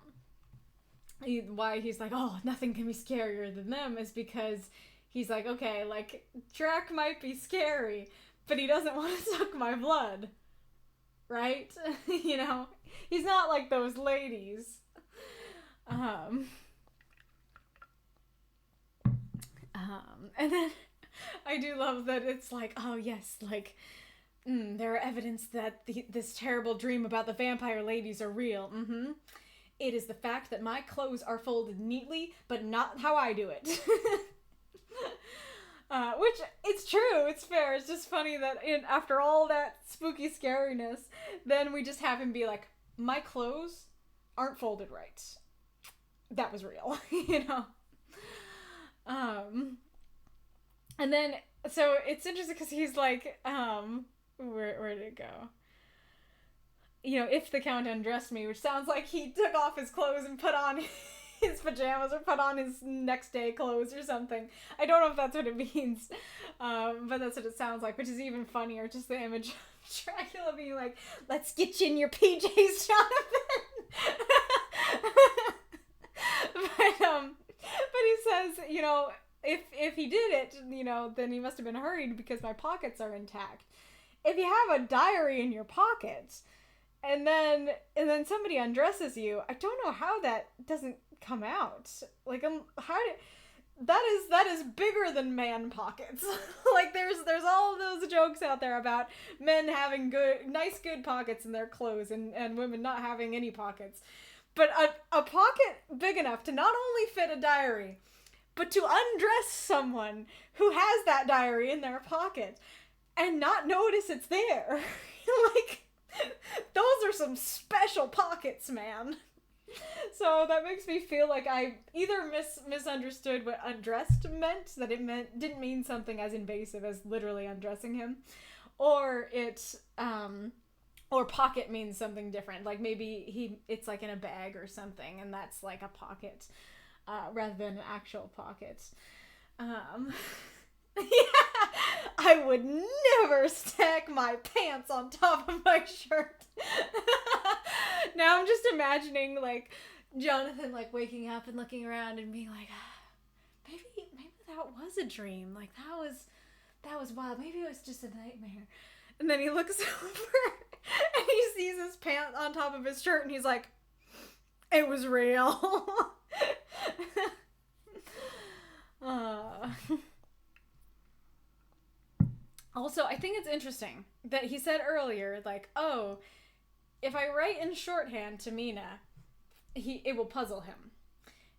why he's like, oh, nothing can be scarier than them, is because he's like, okay, like, Drac might be scary, but he doesn't want to suck my blood. Right? He's not like those ladies. And then I do love that it's like, oh yes, like, there are evidence that this terrible dream about the vampire ladies are real. It is the fact that my clothes are folded neatly, but not how I do it. Which, it's true, it's fair. It's just funny that after all that spooky scariness, then we just have him be like, my clothes aren't folded right. That was real, And then, so it's interesting because he's like, where did it go? If the Count undressed me, which sounds like he took off his clothes and put on his pajamas or put on his next day clothes or something. I don't know if that's what it means, but that's what it sounds like, which is even funnier, just the image of Dracula being like, let's get you in your PJs, Jonathan. But he says, if he did it, then he must have been hurried because my pockets are intact. If you have a diary in your pocket, and then somebody undresses you, I don't know how that doesn't come out. Like, that is bigger than man pockets. Like, there's all those jokes out there about men having nice good pockets in their clothes and women not having any pockets. But a pocket big enough to not only fit a diary, but to undress someone who has that diary in their pocket and not notice it's there. Like, those are some special pockets, man. So that makes me feel like I either misunderstood what undressed meant, that it didn't mean something as invasive as literally undressing him, or or pocket means something different. Like maybe it's like in a bag or something, and that's like a pocket, rather than an actual pocket. Yeah, I would never stack my pants on top of my shirt. Now I'm just imagining like Jonathan like waking up and looking around and being like, maybe that was a dream. Like that was wild. Maybe it was just a nightmare. And then he looks over and he sees his pants on top of his shirt and he's like, it was real. Also, I think it's interesting that he said earlier, like, oh, if I write in shorthand to Mina, it will puzzle him.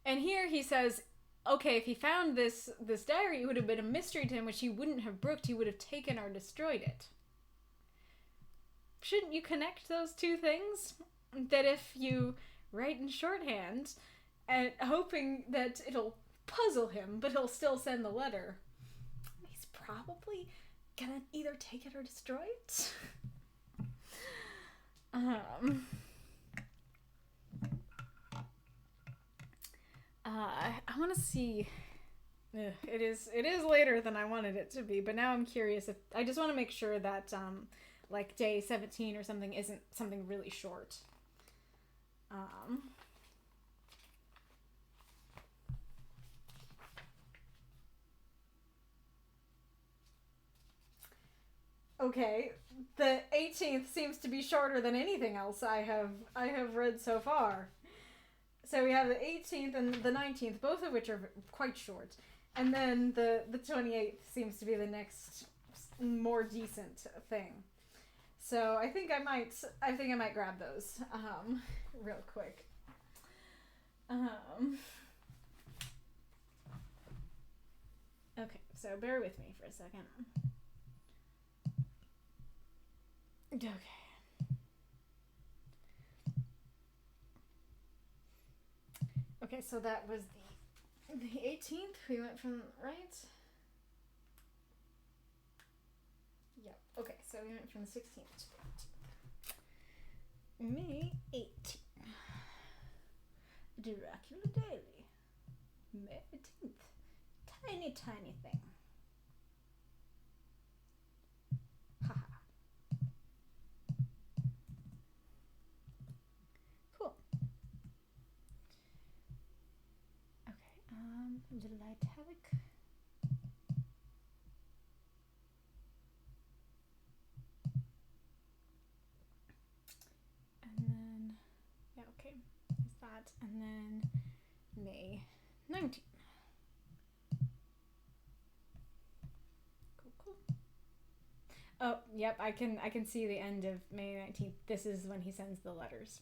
And here he says, okay, if he found this diary, it would have been a mystery to him, which he wouldn't have brooked. He would have taken or destroyed it. Shouldn't you connect those two things? That if you write in shorthand, and hoping that it'll puzzle him, but he'll still send the letter, he's probably gonna either take it or destroy it. I want to see. It is later than I wanted it to be, but now I'm curious if I just want to make sure that like day 17 or something isn't something really short. Okay, the 18th seems to be shorter than anything else I have read so far. So we have the 18th and the 19th, both of which are quite short. And then the 28th seems to be the next more decent thing. So I think I might grab those real quick. Okay, so bear with me for a second. Okay. Okay, so that was the 18th. We went from, right? Yep. Okay, so we went from the 16th to the 18th. May 18th. Dracula Daily. May 18th. Tiny, tiny thing. Haha. Cool. Okay, little italic. And then, yeah, okay, there's that. And then May 19th. Cool. Oh, yep, I can see the end of May 19th. This is when he sends the letters.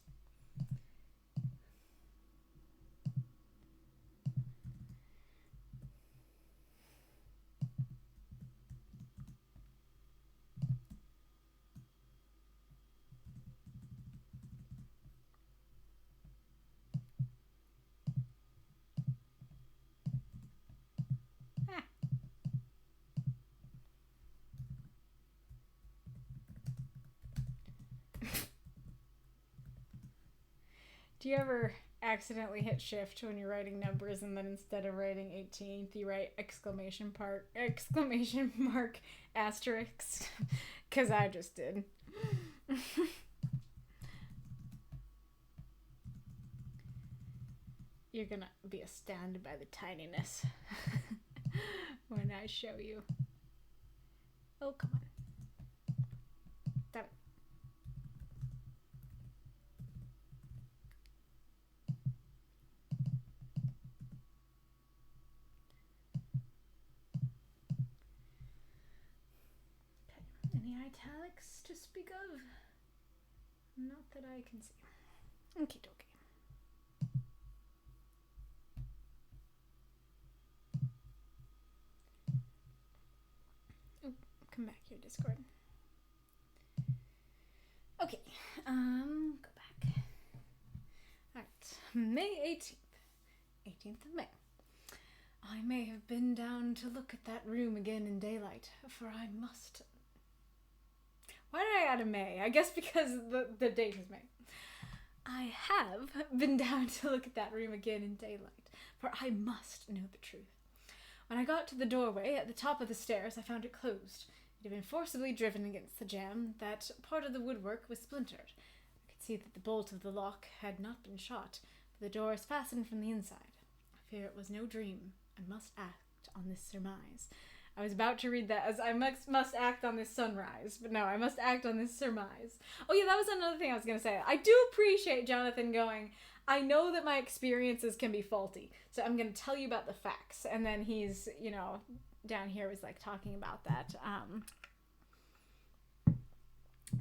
Do you ever accidentally hit shift when you're writing numbers and then instead of writing 18th you write exclamation mark asterisk? Because I just did. You're gonna be astounded by the tininess when I show you. Oh, come on. That. Any italics to speak of? Not that I can see. Okie dokie. Oh, come back here, Discord. Okay. May 18th. 18th of May. I may have been down to look at that room again in daylight, for I must... Why did I add a May? I guess because the date is May. I have been down to look at that room again in daylight, for I must know the truth. When I got to the doorway at the top of the stairs, I found it closed. It had been forcibly driven against the jamb. That part of the woodwork was splintered. I could see that the bolt of the lock had not been shot, but the door is fastened from the inside. I fear it was no dream. I must act on this surmise. I was about to read that as I must act on this sunrise, but no, I must act on this surmise. Oh yeah, that was another thing I was going to say. I do appreciate Jonathan going, I know that my experiences can be faulty, so I'm going to tell you about the facts. And then he's, you know, down here was like talking about that.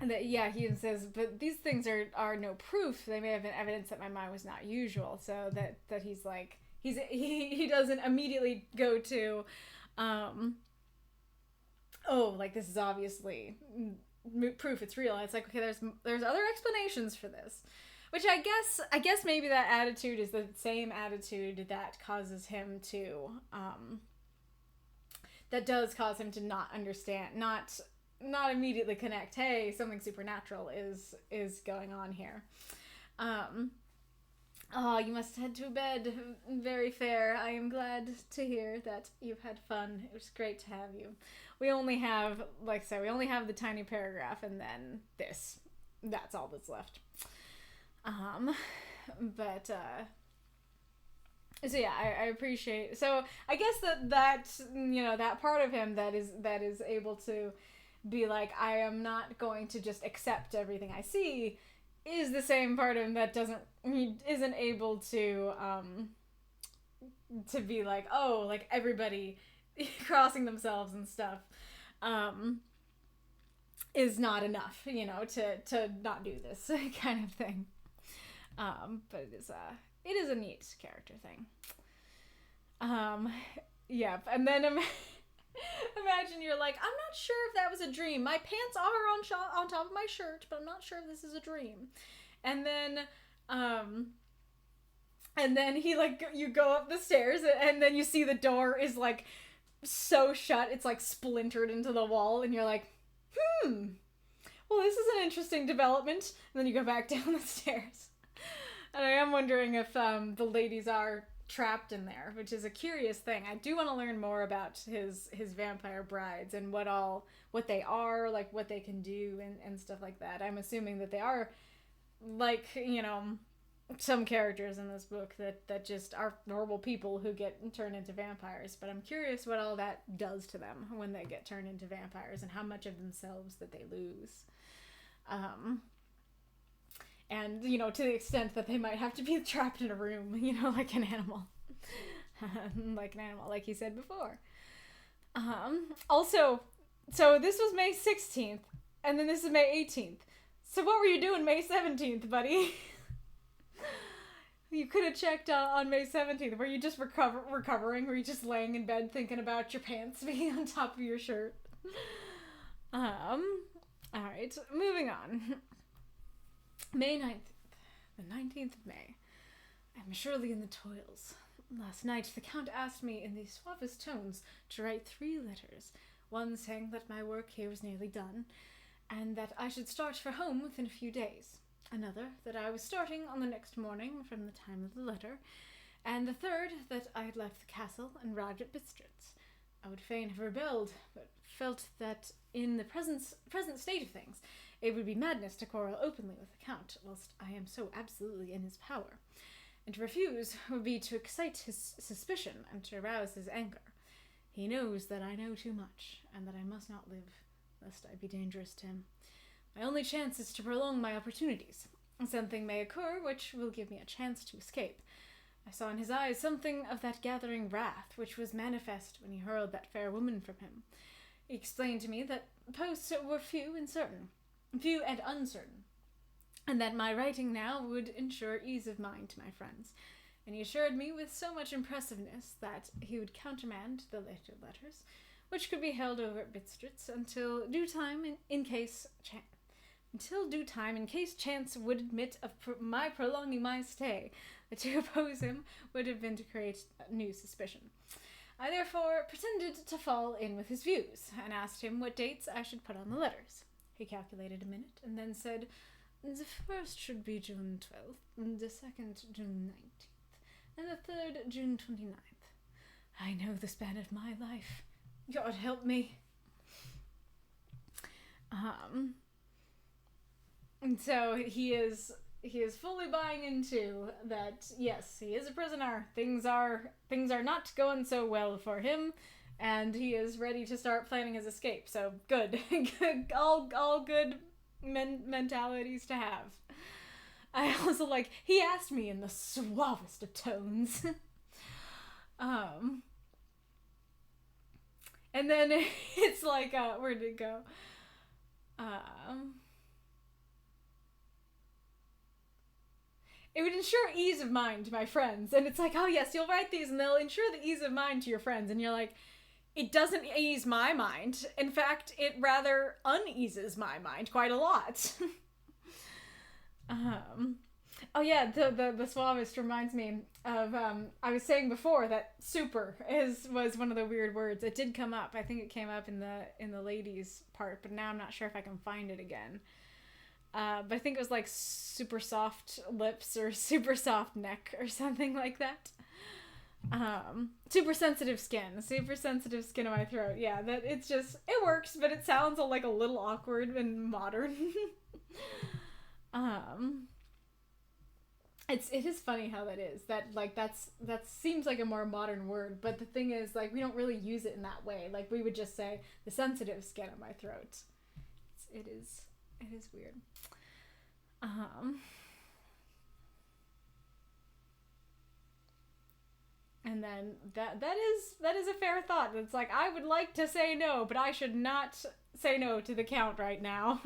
And that, yeah, he says, but these things are no proof. They may have been evidence that my mind was not usual. So that he's like, he doesn't immediately go to, oh, like this is obviously proof it's real. And it's like, okay, there's other explanations for this, which I guess maybe that attitude is the same attitude that causes him to, that does cause him to not understand, not immediately connect, hey, something supernatural is going on here. Oh, you must head to bed. Very fair. I am glad to hear that you've had fun. It was great to have you. We only have, like I said, we only have the tiny paragraph and then this. That's all that's left. So yeah, I appreciate. So I guess that you know, that part of him that is able to be like, I am not going to just accept everything I see, is the same part of him that isn't able to be like, oh, like everybody crossing themselves and stuff is not enough, you know, to not do this kind of thing. But it is a neat character thing. Yeah, and then imagine you're like, I'm not sure if that was a dream. My pants are on top of my shirt, but I'm not sure if this is a dream. And then he like, you go up the stairs and then you see the door is like so shut, it's like splintered into the wall, and you're like, well, this is an interesting development. And then you go back down the stairs. And I am wondering if the ladies are trapped in there, which is a curious thing. I do want to learn more about his vampire brides and what they are, like what they can do and stuff like that. I'm assuming that they are like, you know, some characters in this book that just are normal people who get turned into vampires, but I'm curious what all that does to them when they get turned into vampires and how much of themselves that they lose. And, you know, to the extent that they might have to be trapped in a room, you know, like an animal. Like he said before. Also, so this was May 16th, and then this is May 18th. So what were you doing May 17th, buddy? You could have checked on May 17th. Were you just recovering? Were you just laying in bed thinking about your pants being on top of your shirt? Alright, moving on. May 9th, the 19th of May. I'm surely in the toils. Last night the Count asked me in the suavest tones to write 3 letters, one saying that my work here was nearly done, and that I should start for home within a few days. Another, that I was starting on the next morning from the time of the letter, and the third, that I had left the castle and arrived at Bistritz. I would fain have rebelled, but felt that in the present state of things, it would be madness to quarrel openly with the Count, whilst I am so absolutely in his power. And to refuse would be to excite his suspicion and to arouse his anger. He knows that I know too much, and that I must not live, lest I be dangerous to him. My only chance is to prolong my opportunities. Something may occur which will give me a chance to escape. I saw in his eyes something of that gathering wrath which was manifest when he hurled that fair woman from him. He explained to me that posts were few and uncertain, and that my writing now would ensure ease of mind to my friends, and he assured me with so much impressiveness that he would countermand the later letters, which could be held over at Bistritz until due time in case until due time, in case chance would admit of my prolonging my stay. That to oppose him would have been to create new suspicion. I therefore pretended to fall in with his views, and asked him what dates I should put on the letters. He calculated a minute, and then said, the first should be June 12th, the second June 19th, and the third June 29th. I know the span of my life. God help me. And so he is fully buying into that. Yes, he is a prisoner. Things are not going so well for him, and he is ready to start planning his escape. So good, all good mentalities to have. I also like, he asked me in the suavest of tones. And then it's like, where did it go? It would ensure ease of mind to my friends. And it's like, oh yes, you'll write these and they'll ensure the ease of mind to your friends. And you're like, it doesn't ease my mind. In fact, it rather uneases my mind quite a lot. Oh yeah, the suavest reminds me of, I was saying before that super was one of the weird words. It did come up. I think it came up in the ladies part, but now I'm not sure if I can find it again. But I think it was like super soft lips or super soft neck or something like that. Super sensitive skin on my throat. Yeah, that it works, but it sounds like a little awkward and modern. It is funny how that is. That seems like a more modern word, but the thing is, like, we don't really use it in that way. Like, we would just say the sensitive skin on my throat. It is weird. And then that is a fair thought. It's like, I would like to say no, but I should not say no to the Count right now.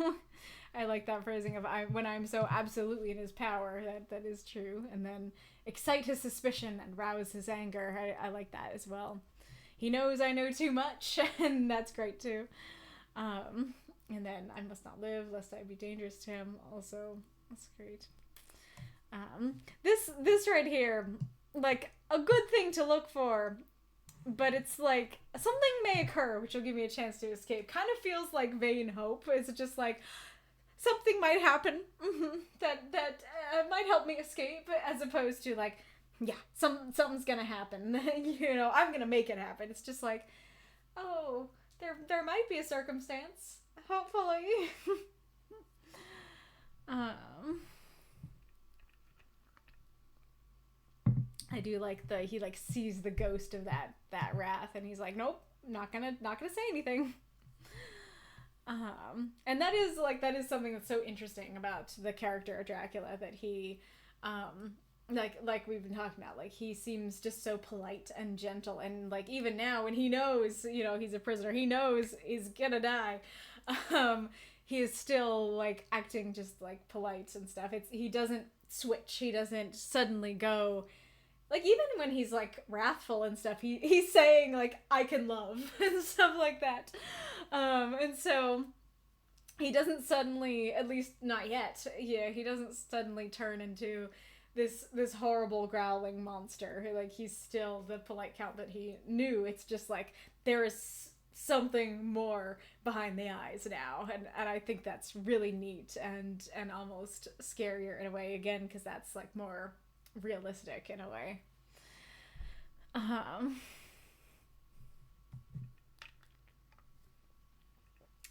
I like that phrasing of when I'm so absolutely in his power. That is true. And then excite his suspicion and rouse his anger. I like that as well. He knows I know too much, and that's great too. And then I must not live lest I be dangerous to him. Also, that's great. This right here, like, a good thing to look for, but it's like something may occur which will give me a chance to escape. Kind of feels like vain hope. It's just like something might happen that might help me escape, as opposed to like, yeah, something's gonna happen. You know, I'm gonna make it happen. It's just like, oh, there might be a circumstance. Hopefully. I do like he like sees the ghost of that wrath, and he's like, nope, not gonna say anything. And that is something that's so interesting about the character of Dracula, that he, like we've been talking about, like, he seems just so polite and gentle, and like even now when he knows, you know, he's a prisoner, he knows he's gonna die, he is still like acting just like polite and stuff. He doesn't switch, he doesn't suddenly go, like, even when he's like wrathful and stuff, he's saying like, I can love and stuff like that. And so he doesn't suddenly, at least not yet, yeah, he doesn't suddenly turn into this horrible growling monster. Like, he's still the polite Count that he knew. It's just like there is something more behind the eyes now, and I think that's really neat and almost scarier in a way, again, because that's like more realistic in a way.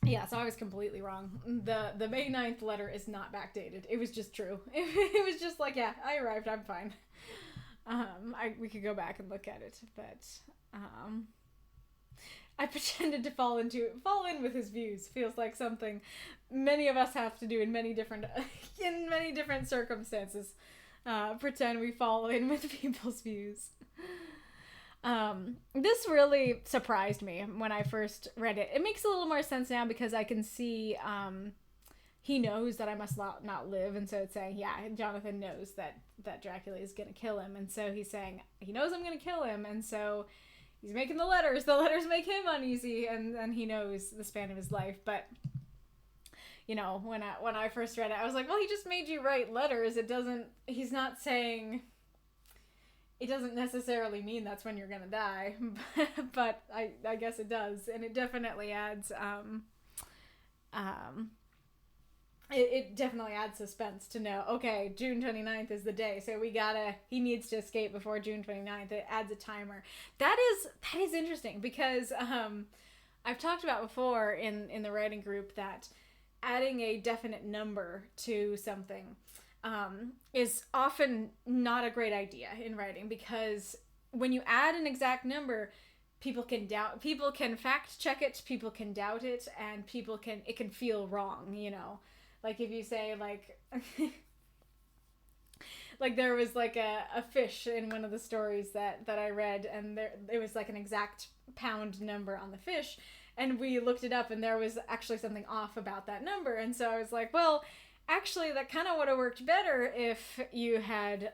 Yeah, so I was completely wrong. The May 9th letter is not backdated. It was just true. It was just like, yeah, I arrived, I'm fine. We could go back and look at it, but I pretended to fall in with his views. Feels like something many of us have to do in many different circumstances. Pretend we fall in with people's views. This really surprised me when I first read it. It makes a little more sense now, because I can see he knows that I must not live, and so it's saying, yeah, Jonathan knows that Dracula is gonna kill him, and so he's saying he knows I'm gonna kill him, and so he's making the letters make him uneasy, and he knows the span of his life. But you know, when I first read it, I was like, well, he just made you write letters. He's not saying, it doesn't necessarily mean that's when you're gonna die, but I guess it does, and it definitely adds it definitely adds suspense to know, okay, June 29th is the day, so he needs to escape before June 29th. It adds a timer. That is interesting, because I've talked about before in the writing group that adding a definite number to something is often not a great idea in writing, because when you add an exact number, people can fact check it, people can doubt it, and it can feel wrong, you know. Like if you say like like there was like a fish in one of the stories that I read, and it was like an exact pound number on the fish, and we looked it up, and there was actually something off about that number. And so I was like, well, actually that kind of would have worked better if you had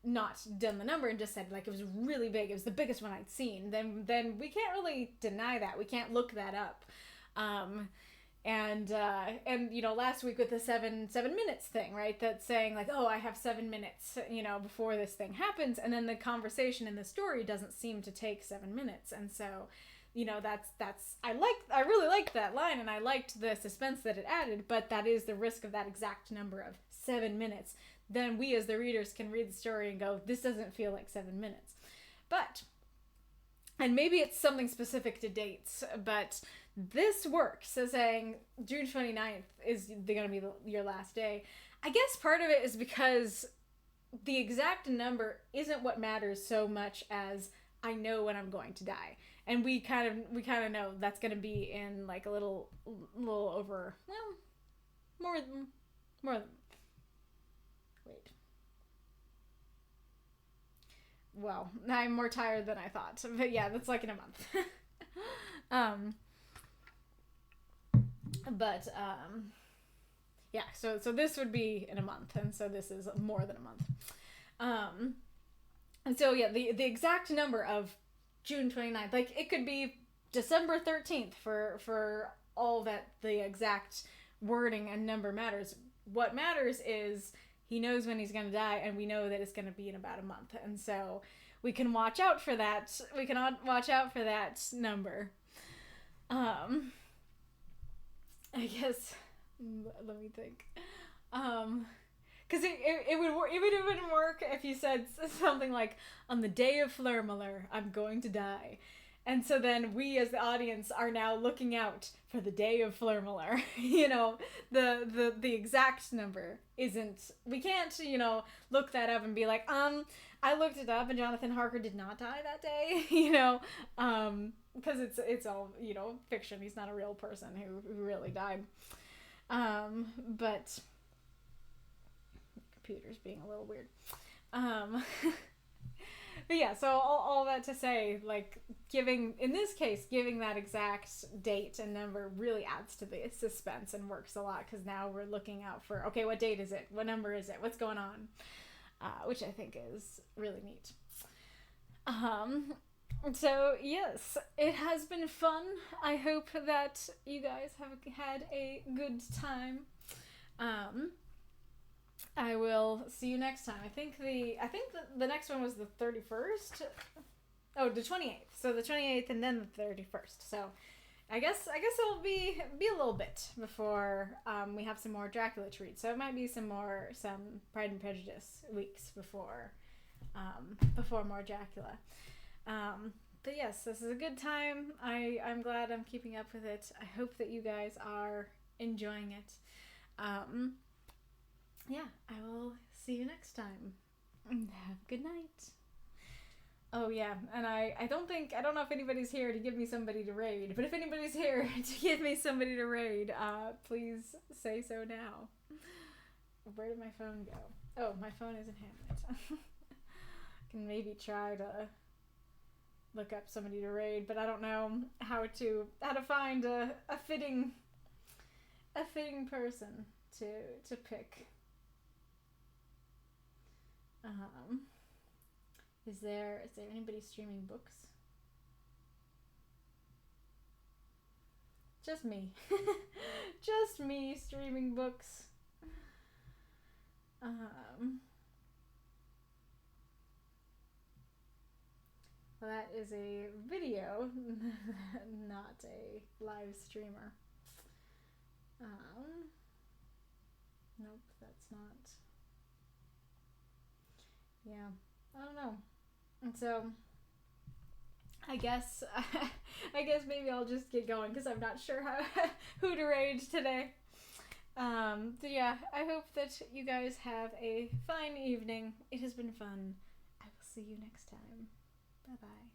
not done the number and just said like it was really big, it was the biggest one I'd seen. Then we can't really deny that, we can't look that up. And you know, last week with the 7 minutes thing, right? That's saying like, oh, I have 7 minutes, you know, before this thing happens. And then the conversation in the story doesn't seem to take 7 minutes. And so, you know, I really liked that line, and I liked the suspense that it added, but that is the risk of that exact number of 7 minutes. Then we as the readers can read the story and go, this doesn't feel like 7 minutes. And maybe it's something specific to dates, but this works. So saying June 29th is going to be your last day. I guess part of it is because the exact number isn't what matters so much as I know when I'm going to die. And we kind of know that's going to be in like a little over, well, more than, wait. Well, I'm more tired than I thought. But yeah, that's like in a month. Yeah, so this would be in a month, and so this is more than a month. And so yeah, the exact number of June 29th, like it could be December 13th for all that the exact wording and number matters. What matters is he knows when he's going to die, and we know that it's going to be in about a month. And so we can watch out for that. We can watch out for that number. I guess, let me think. Because it wouldn't work if you said something like, on the day of Flurmiller, I'm going to die. And so then we as the audience are now looking out for the day of Flurmiller. You know, the exact number isn't, we can't, you know, look that up and be like, I looked it up and Jonathan Harker did not die that day, you know, because it's all, you know, fiction. He's not a real person who really died. But computer's being a little weird. But yeah, so all that to say, like, in this case, giving that exact date and number really adds to the suspense and works a lot, because now we're looking out for, okay, what date is it? What number is it? What's going on? Which I think is really neat. So, yes, it has been fun. I hope that you guys have had a good time. I will see you next time. I think the next one was the 31st. Oh, the 28th. So the 28th and then the 31st. So I guess it'll be a little bit before we have some more Dracula to read. So it might be some Pride and Prejudice weeks before more Dracula. But yes, this is a good time. I'm glad I'm keeping up with it. I hope that you guys are enjoying it. Yeah, I will see you next time. Have a good night. Oh yeah, and I don't know if anybody's here to give me somebody to raid, but if anybody's here to give me somebody to raid, please say so now. Where did my phone go? Oh, my phone is in Hamlet. I can maybe try to look up somebody to raid, but I don't know how to find a fitting person to pick. Is there anybody streaming books? Just me. Just me streaming books. Well, that is a video, not a live streamer. Nope, that's not. Yeah, I don't know. And so, I guess maybe I'll just get going because I'm not sure who to rage today. But yeah, I hope that you guys have a fine evening. It has been fun. I will see you next time. Bye bye.